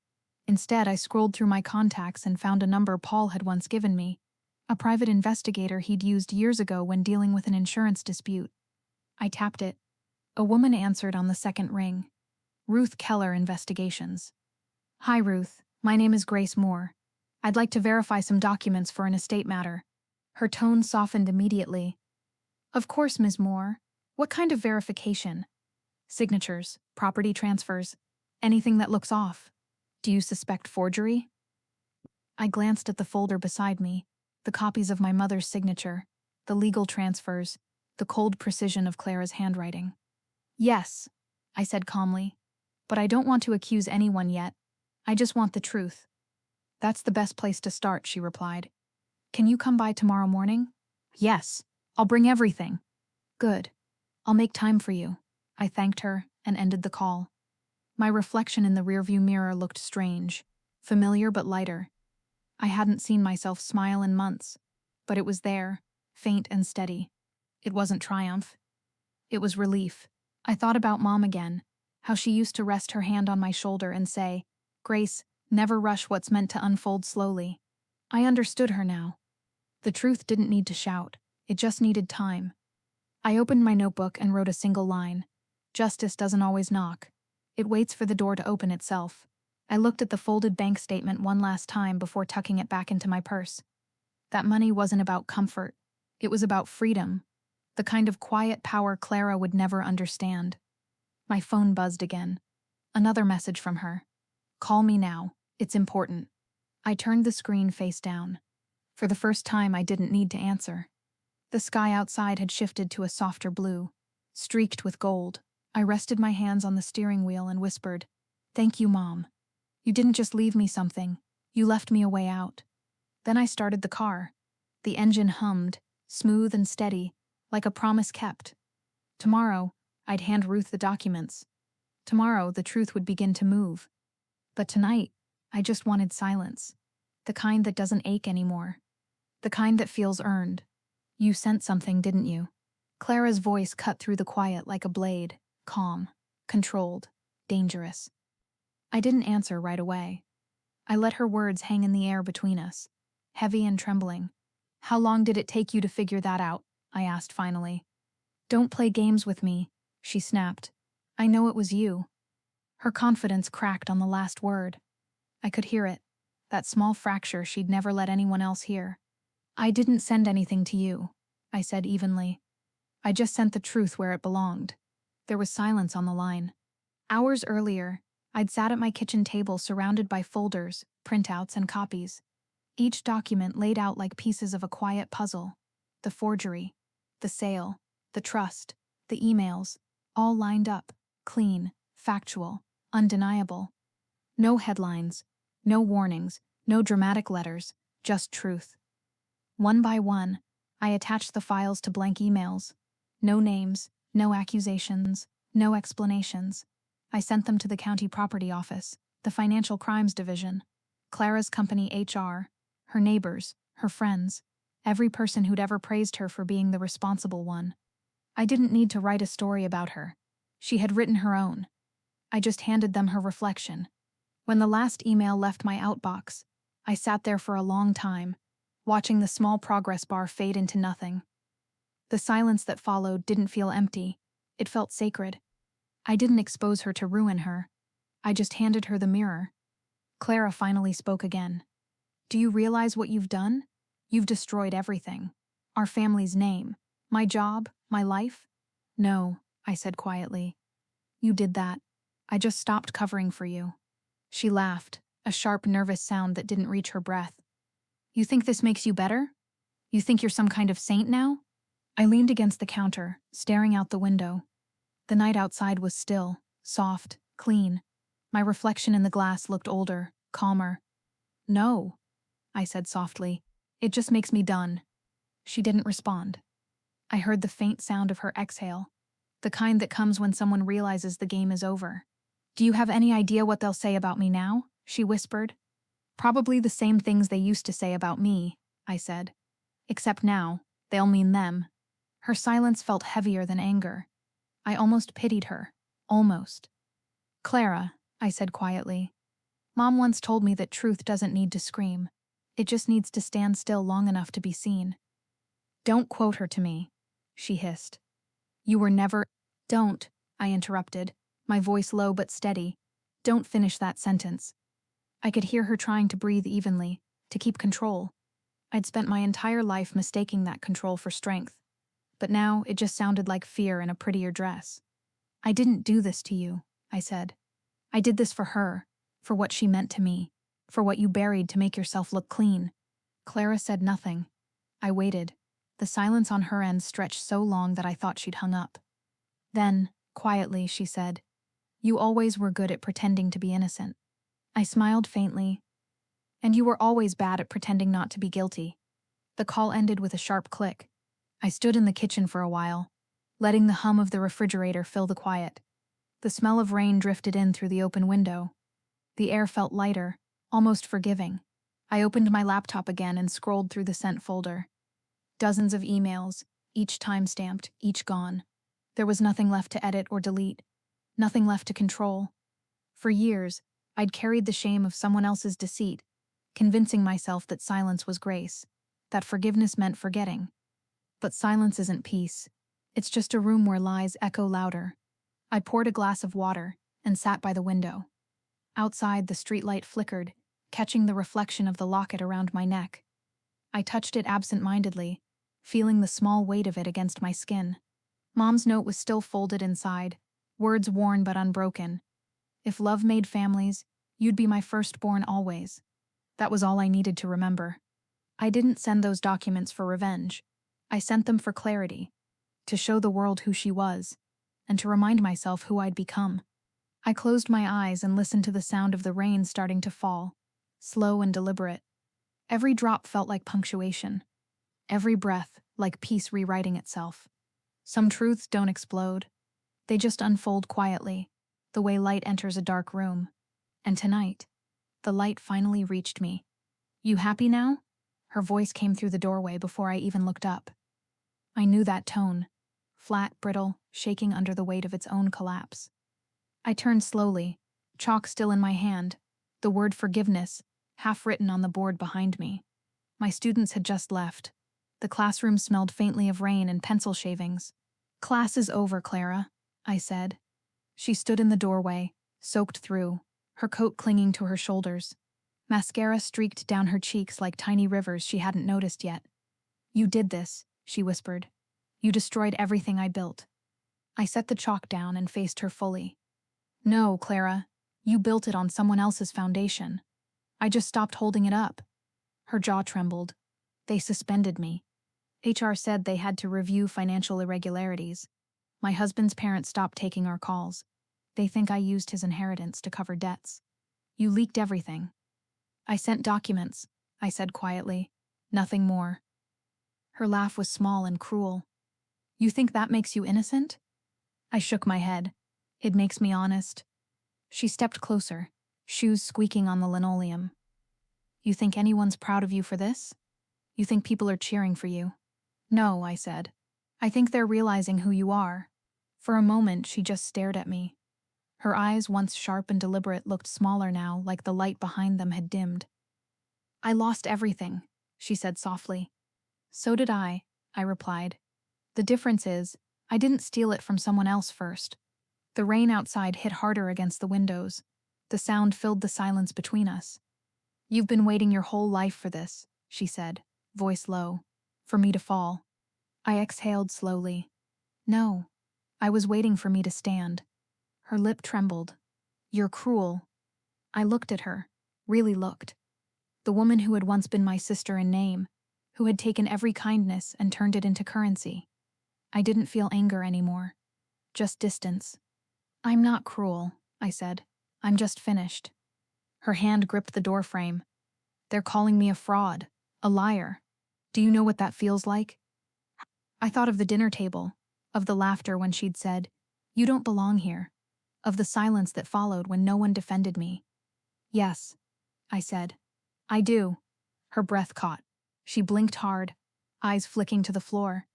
Instead, I scrolled through my contacts and found a number Paul had once given me, a private investigator he'd used years ago when dealing with an insurance dispute. I tapped it. A woman answered on the second ring. Ruth Keller Investigations. Hi, Ruth. My name is Grace Moore. I'd like to verify some documents for an estate matter. Her tone softened immediately. Of course, Ms. Moore. What kind of verification? Signatures, property transfers, anything that looks off. Do you suspect forgery? I glanced at the folder beside me, the copies of my mother's signature, the legal transfers, the cold precision of Clara's handwriting. Yes, I said calmly, but I don't want to accuse anyone yet. I just want the truth. That's the best place to start, she replied. Can you come by tomorrow morning? Yes, I'll bring everything. Good. I'll make time for you. I thanked her and ended the call. My reflection in the rearview mirror looked strange, familiar but lighter. I hadn't seen myself smile in months, but it was there, faint and steady. It wasn't triumph. It was relief. I thought about Mom again, how she used to rest her hand on my shoulder and say, Grace, never rush what's meant to unfold slowly. I understood her now. The truth didn't need to shout. It just needed time. I opened my notebook and wrote a single line. Justice doesn't always knock. It waits for the door to open itself. I looked at the folded bank statement one last time before tucking it back into my purse. That money wasn't about comfort. It was about freedom. The kind of quiet power Clara would never understand. My phone buzzed again. Another message from her. Call me now. It's important. I turned the screen face down. For the first time, I didn't need to answer. The sky outside had shifted to a softer blue, streaked with gold. I rested my hands on the steering wheel and whispered, Thank you, Mom. You didn't just leave me something. You left me a way out. Then I started the car. The engine hummed, smooth and steady, like a promise kept. Tomorrow, I'd hand Ruth the documents. Tomorrow, the truth would begin to move. But tonight, I just wanted silence. The kind that doesn't ache anymore. The kind that feels earned. You sent something, didn't you? Clara's voice cut through the quiet like a blade, calm, controlled, dangerous. I didn't answer right away. I let her words hang in the air between us, heavy and trembling. How long did it take you to figure that out? I asked finally. Don't play games with me, she snapped. I know it was you. Her confidence cracked on the last word. I could hear it, that small fracture she'd never let anyone else hear. I didn't send anything to you, I said evenly. I just sent the truth where it belonged. There was silence on the line. Hours earlier, I'd sat at my kitchen table surrounded by folders, printouts, and copies. Each document laid out like pieces of a quiet puzzle. The forgery, the sale, the trust, the emails, all lined up, clean, factual, undeniable. No headlines, no warnings, no dramatic letters, just truth. One by one, I attached the files to blank emails. No names, no accusations, no explanations. I sent them to the county property office, the financial crimes division, Clara's company HR, her neighbors, her friends, every person who'd ever praised her for being the responsible one. I didn't need to write a story about her. She had written her own. I just handed them her reflection. When the last email left my outbox, I sat there for a long time, watching the small progress bar fade into nothing. The silence that followed didn't feel empty. It felt sacred. I didn't expose her to ruin her. I just handed her the mirror. Clara finally spoke again. Do you realize what you've done? You've destroyed everything. Our family's name. My job. My life. No, I said quietly. You did that. I just stopped covering for you. She laughed, a sharp, nervous sound that didn't reach her breath. You think this makes you better? You think you're some kind of saint now? I leaned against the counter, staring out the window. The night outside was still, soft, clean. My reflection in the glass looked older, calmer. No, I said softly. It just makes me done. She didn't respond. I heard the faint sound of her exhale, the kind that comes when someone realizes the game is over. Do you have any idea what they'll say about me now? She whispered. Probably the same things they used to say about me, I said. Except now, they'll mean them. Her silence felt heavier than anger. I almost pitied her. Almost. Clara, I said quietly. Mom once told me that truth doesn't need to scream. It just needs to stand still long enough to be seen. Don't quote her to me, she hissed. You were never— Don't, I interrupted, my voice low but steady. Don't finish that sentence. I could hear her trying to breathe evenly, to keep control. I'd spent my entire life mistaking that control for strength. But now it just sounded like fear in a prettier dress. I didn't do this to you, I said. I did this for her, for what she meant to me, for what you buried to make yourself look clean. Clara said nothing. I waited. The silence on her end stretched so long that I thought she'd hung up. Then, quietly, she said, You always were good at pretending to be innocent. I smiled faintly. And you were always bad at pretending not to be guilty. The call ended with a sharp click. I stood in the kitchen for a while, letting the hum of the refrigerator fill the quiet. The smell of rain drifted in through the open window. The air felt lighter, almost forgiving. I opened my laptop again and scrolled through the sent folder. Dozens of emails, each time-stamped, each gone. There was nothing left to edit or delete, nothing left to control. For years, I'd carried the shame of someone else's deceit, convincing myself that silence was grace, that forgiveness meant forgetting. But silence isn't peace. It's just a room where lies echo louder. I poured a glass of water and sat by the window. Outside, the streetlight flickered, catching the reflection of the locket around my neck. I touched it absent-mindedly, feeling the small weight of it against my skin. Mom's note was still folded inside, words worn but unbroken. If love made families, you'd be my firstborn always. That was all I needed to remember. I didn't send those documents for revenge. I sent them for clarity, to show the world who she was, and to remind myself who I'd become. I closed my eyes and listened to the sound of the rain starting to fall, slow and deliberate. Every drop felt like punctuation. Every breath like peace rewriting itself. Some truths don't explode. They just unfold quietly, the way light enters a dark room. And tonight, the light finally reached me. You happy now? Her voice came through the doorway before I even looked up. I knew that tone, flat, brittle, shaking under the weight of its own collapse. I turned slowly, chalk still in my hand, the word forgiveness, half written on the board behind me. My students had just left. The classroom smelled faintly of rain and pencil shavings. Class is over, Clara, I said. She stood in the doorway, soaked through, her coat clinging to her shoulders. Mascara streaked down her cheeks like tiny rivers she hadn't noticed yet. You did this, she whispered. You destroyed everything I built. I set the chalk down and faced her fully. No, Clara, You built it on someone else's foundation. I just stopped holding it up. Her jaw trembled. They suspended me. HR said they had to review financial irregularities. My husband's parents stopped taking our calls. They think I used his inheritance to cover debts. You leaked everything. I sent documents, I said quietly. Nothing more. Her laugh was small and cruel. You think that makes you innocent? I shook my head. It makes me honest. She stepped closer, shoes squeaking on the linoleum. You think anyone's proud of you for this? You think people are cheering for you? No, I said. I think they're realizing who you are. For a moment, she just stared at me. Her eyes, once sharp and deliberate, looked smaller now, like the light behind them had dimmed. I lost everything, she said softly. So did I replied. The difference is, I didn't steal it from someone else first. The rain outside hit harder against the windows. The sound filled the silence between us. You've been waiting your whole life for this, she said, voice low. For me to fall. I exhaled slowly. No, I was waiting for me to stand. Her lip trembled. You're cruel. I looked at her, really looked. The woman who had once been my sister in name, who had taken every kindness and turned it into currency. I didn't feel anger anymore, just distance. I'm not cruel, I said. I'm just finished. Her hand gripped the doorframe. They're calling me a fraud, a liar. Do you know what that feels like? I thought of the dinner table, of the laughter when she'd said, "You don't belong here," of the silence that followed when no one defended me. Yes, I said. I do. Her breath caught. She blinked hard, eyes flicking to the floor.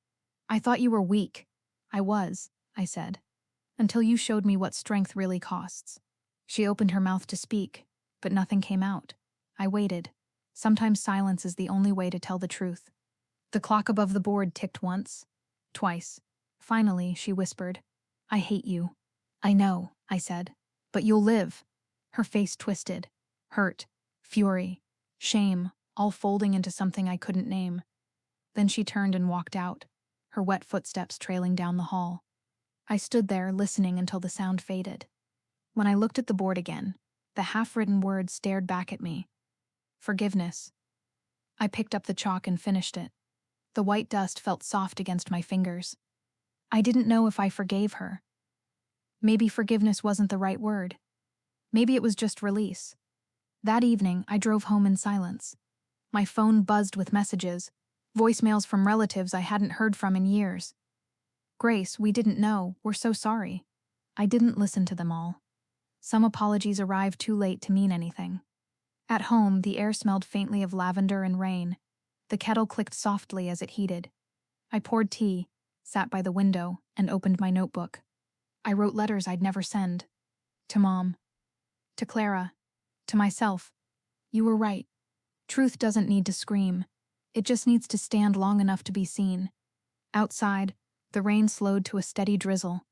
I thought you were weak. I was, I said, until you showed me what strength really costs. She opened her mouth to speak, but nothing came out. I waited. Sometimes silence is the only way to tell the truth. The clock above the board ticked once, twice. Finally, she whispered, I hate you. I know, I said, but you'll live. Her face twisted. Hurt, fury, shame, all folding into something I couldn't name. Then she turned and walked out, her wet footsteps trailing down the hall. I stood there, listening until the sound faded. When I looked at the board again, the half-written words stared back at me. Forgiveness. I picked up the chalk and finished it. The white dust felt soft against my fingers. I didn't know if I forgave her. Maybe forgiveness wasn't the right word. Maybe it was just release. That evening, I drove home in silence. My phone buzzed with messages, voicemails from relatives I hadn't heard from in years. Grace, we didn't know, we're so sorry. I didn't listen to them all. Some apologies arrived too late to mean anything. At home, the air smelled faintly of lavender and rain. The kettle clicked softly as it heated. I poured tea, sat by the window, and opened my notebook. I wrote letters I'd never send. To Mom. To Clara. To myself. You were right. Truth doesn't need to scream. It just needs to stand long enough to be seen. Outside, the rain slowed to a steady drizzle,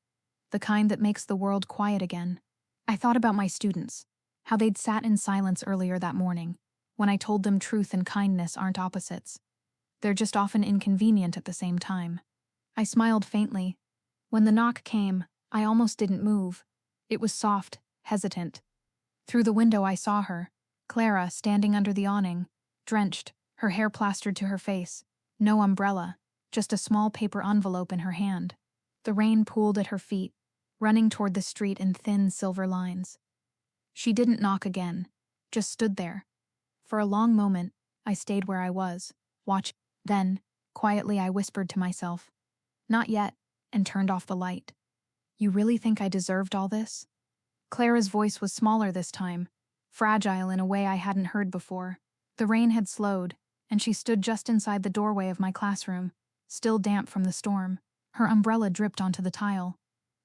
the kind that makes the world quiet again. I thought about my students, how they'd sat in silence earlier that morning, when I told them truth and kindness aren't opposites. They're just often inconvenient at the same time. I smiled faintly. When the knock came, I almost didn't move. It was soft, hesitant. Through the window I saw her, Clara, standing under the awning, drenched, her hair plastered to her face, no umbrella, just a small paper envelope in her hand. The rain pooled at her feet, running toward the street in thin silver lines. She didn't knock again, just stood there. For a long moment, I stayed where I was, watching. Then, quietly I whispered to myself, "Not yet," and turned off the light. You really think I deserved all this? Clara's voice was smaller this time, fragile in a way I hadn't heard before. The rain had slowed, and she stood just inside the doorway of my classroom, still damp from the storm. Her umbrella dripped onto the tile.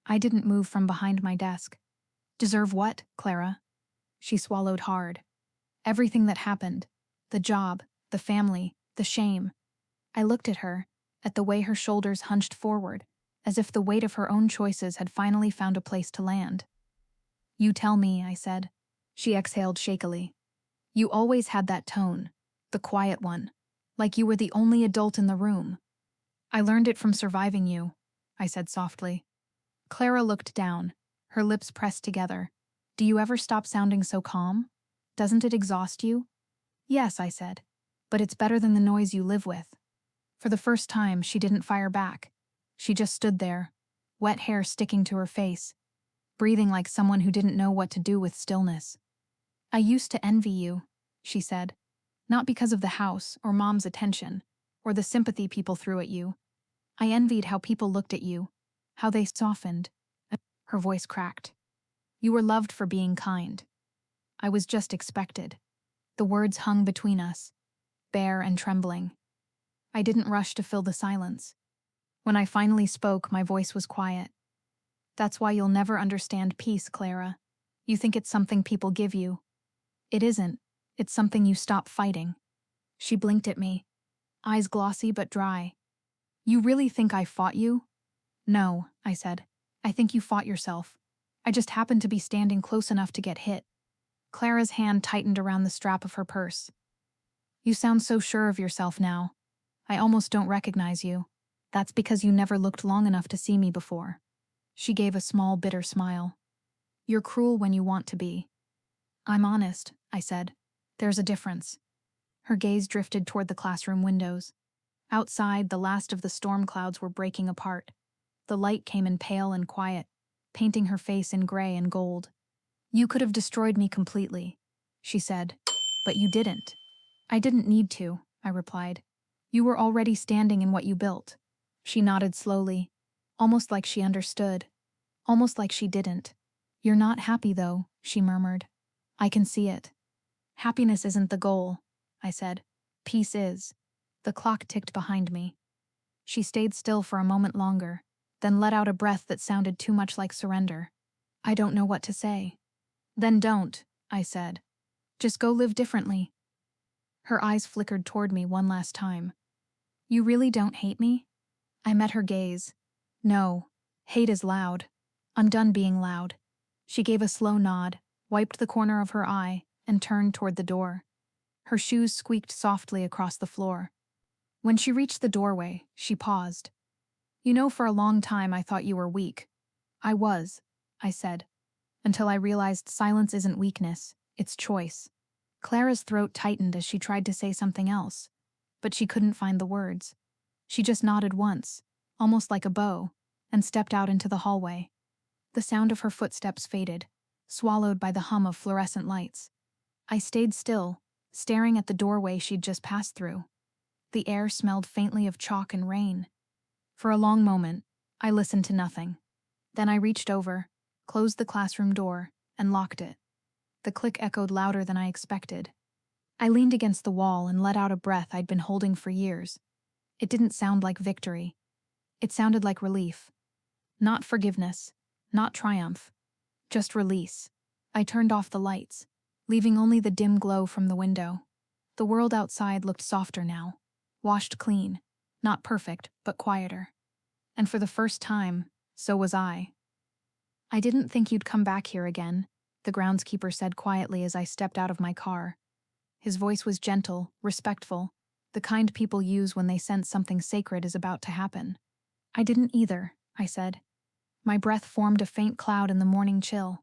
I didn't move from behind my desk. Deserve what, Clara? She swallowed hard. Everything that happened. The job, the family, the shame. I looked at her, at the way her shoulders hunched forward, as if the weight of her own choices had finally found a place to land. You tell me, I said. She exhaled shakily. You always had that tone, the quiet one, like you were the only adult in the room. I learned it from surviving you, I said softly. Clara looked down, her lips pressed together. Do you ever stop sounding so calm? Doesn't it exhaust you? Yes, I said. But it's better than the noise you live with. For the first time, she didn't fire back. She just stood there, wet hair sticking to her face, breathing like someone who didn't know what to do with stillness. I used to envy you, she said. Not because of the house or mom's attention, or the sympathy people threw at you. I envied how people looked at you, how they softened. Her voice cracked. You were loved for being kind. I was just expected. The words hung between us, bare and trembling. I didn't rush to fill the silence. When I finally spoke, my voice was quiet. That's why you'll never understand peace, Clara. You think it's something people give you. It isn't. It's something you stop fighting. She blinked at me, eyes glossy but dry. You really think I fought you? No, I said. I think you fought yourself. I just happened to be standing close enough to get hit. Clara's hand tightened around the strap of her purse. You sound so sure of yourself now. I almost don't recognize you. That's because you never looked long enough to see me before. She gave a small, bitter smile. You're cruel when you want to be. I'm honest, I said. There's a difference. Her gaze drifted toward the classroom windows. Outside, the last of the storm clouds were breaking apart. The light came in pale and quiet, painting her face in gray and gold. You could have destroyed me completely, she said, but you didn't. I didn't need to, I replied. You were already standing in what you built. She nodded slowly, almost like she understood, almost like she didn't. You're not happy, though, she murmured. I can see it. Happiness isn't the goal, I said. Peace is. The clock ticked behind me. She stayed still for a moment longer, then let out a breath that sounded too much like surrender. I don't know what to say. Then don't, I said. Just go live differently. Her eyes flickered toward me one last time. You really don't hate me? I met her gaze. No, hate is loud. I'm done being loud. She gave a slow nod, wiped the corner of her eye, and turned toward the door. Her shoes squeaked softly across the floor. When she reached the doorway, she paused. You know, for a long time I thought you were weak. I was, I said, until I realized silence isn't weakness, it's choice. Clara's throat tightened as she tried to say something else, but she couldn't find the words. She just nodded once, almost like a bow, and stepped out into the hallway. The sound of her footsteps faded, swallowed by the hum of fluorescent lights. I stayed still, staring at the doorway she'd just passed through. The air smelled faintly of chalk and rain. For a long moment, I listened to nothing. Then I reached over, closed the classroom door, and locked it. The click echoed louder than I expected. I leaned against the wall and let out a breath I'd been holding for years. It didn't sound like victory. It sounded like relief. Not forgiveness, not triumph, just release. I turned off the lights, leaving only the dim glow from the window. The world outside looked softer now, washed clean, not perfect, but quieter. And for the first time, so was I. I didn't think you'd come back here again, the groundskeeper said quietly as I stepped out of my car. His voice was gentle, respectful, the kind people use when they sense something sacred is about to happen. I didn't either, I said. My breath formed a faint cloud in the morning chill.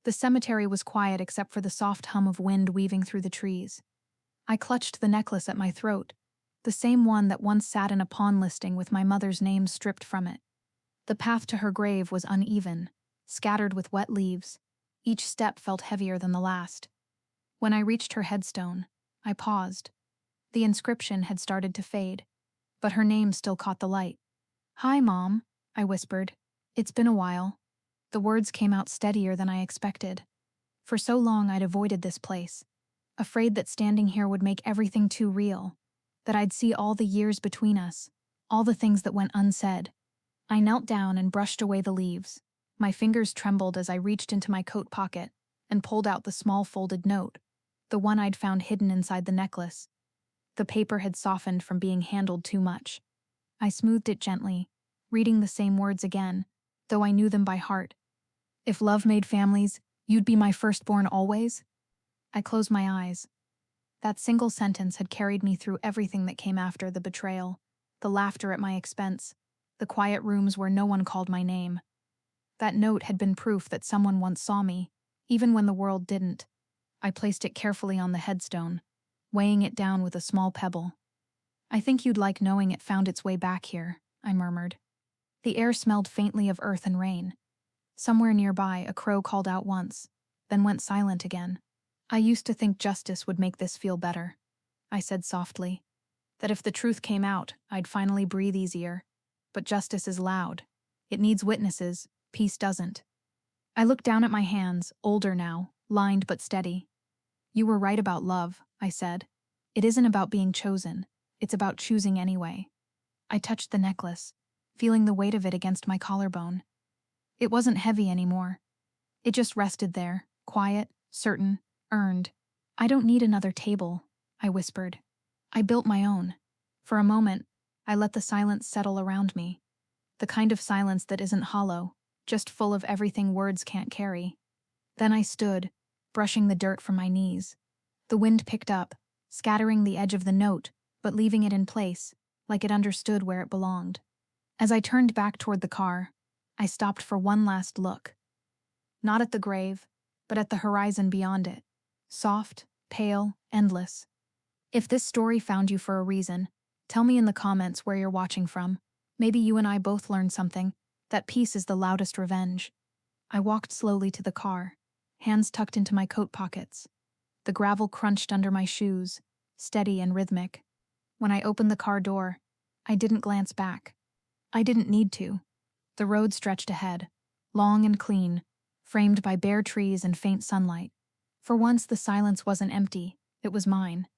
The cemetery was quiet except for the soft hum of wind weaving through the trees. I clutched the necklace at my throat, the same one that once sat in a pawn listing with my mother's name stripped from it. The path to her grave was uneven, scattered with wet leaves. Each step felt heavier than the last. When I reached her headstone, I paused. The inscription had started to fade, but her name still caught the light. Hi, Mom, I whispered. It's been a while. The words came out steadier than I expected. For so long I'd avoided this place, afraid that standing here would make everything too real, that I'd see all the years between us, all the things that went unsaid. I knelt down and brushed away the leaves. My fingers trembled as I reached into my coat pocket and pulled out the small folded note, the one I'd found hidden inside the necklace. The paper had softened from being handled too much. I smoothed it gently, reading the same words again, though I knew them by heart. If love made families, you'd be my firstborn always? I closed my eyes. That single sentence had carried me through everything that came after the betrayal, the laughter at my expense, the quiet rooms where no one called my name. That note had been proof that someone once saw me, Even when the world didn't, I placed it carefully on the headstone, weighing it down with a small pebble. I think you'd like knowing it found its way back here, I murmured. The air smelled faintly of earth and rain. Somewhere nearby, a crow called out once, then went silent again. I used to think justice would make this feel better, I said softly. That if the truth came out, I'd finally breathe easier. But justice is loud. It needs witnesses, peace doesn't. I looked down at my hands, older now, lined but steady. You were right about love, I said. It isn't about being chosen. It's about choosing anyway. I touched the necklace, feeling the weight of it against my collarbone. It wasn't heavy anymore. It just rested there, quiet, certain, earned. I don't need another table, I whispered. I built my own. For a moment, I let the silence settle around me. The kind of silence that isn't hollow, just full of everything words can't carry. Then I stood, brushing the dirt from my knees. The wind picked up, scattering the edge of the note, but leaving it in place, like it understood where it belonged. As I turned back toward the car, I stopped for one last look. Not at the grave, but at the horizon beyond it. Soft, pale, endless. If this story found you for a reason, tell me in the comments where you're watching from. Maybe you and I both learned something. That peace is the loudest revenge. I walked slowly to the car, hands tucked into my coat pockets. The gravel crunched under my shoes, steady and rhythmic. When I opened the car door, I didn't glance back. I didn't need to. The road stretched ahead, long and clean, framed by bare trees and faint sunlight. For once the silence wasn't empty, it was mine.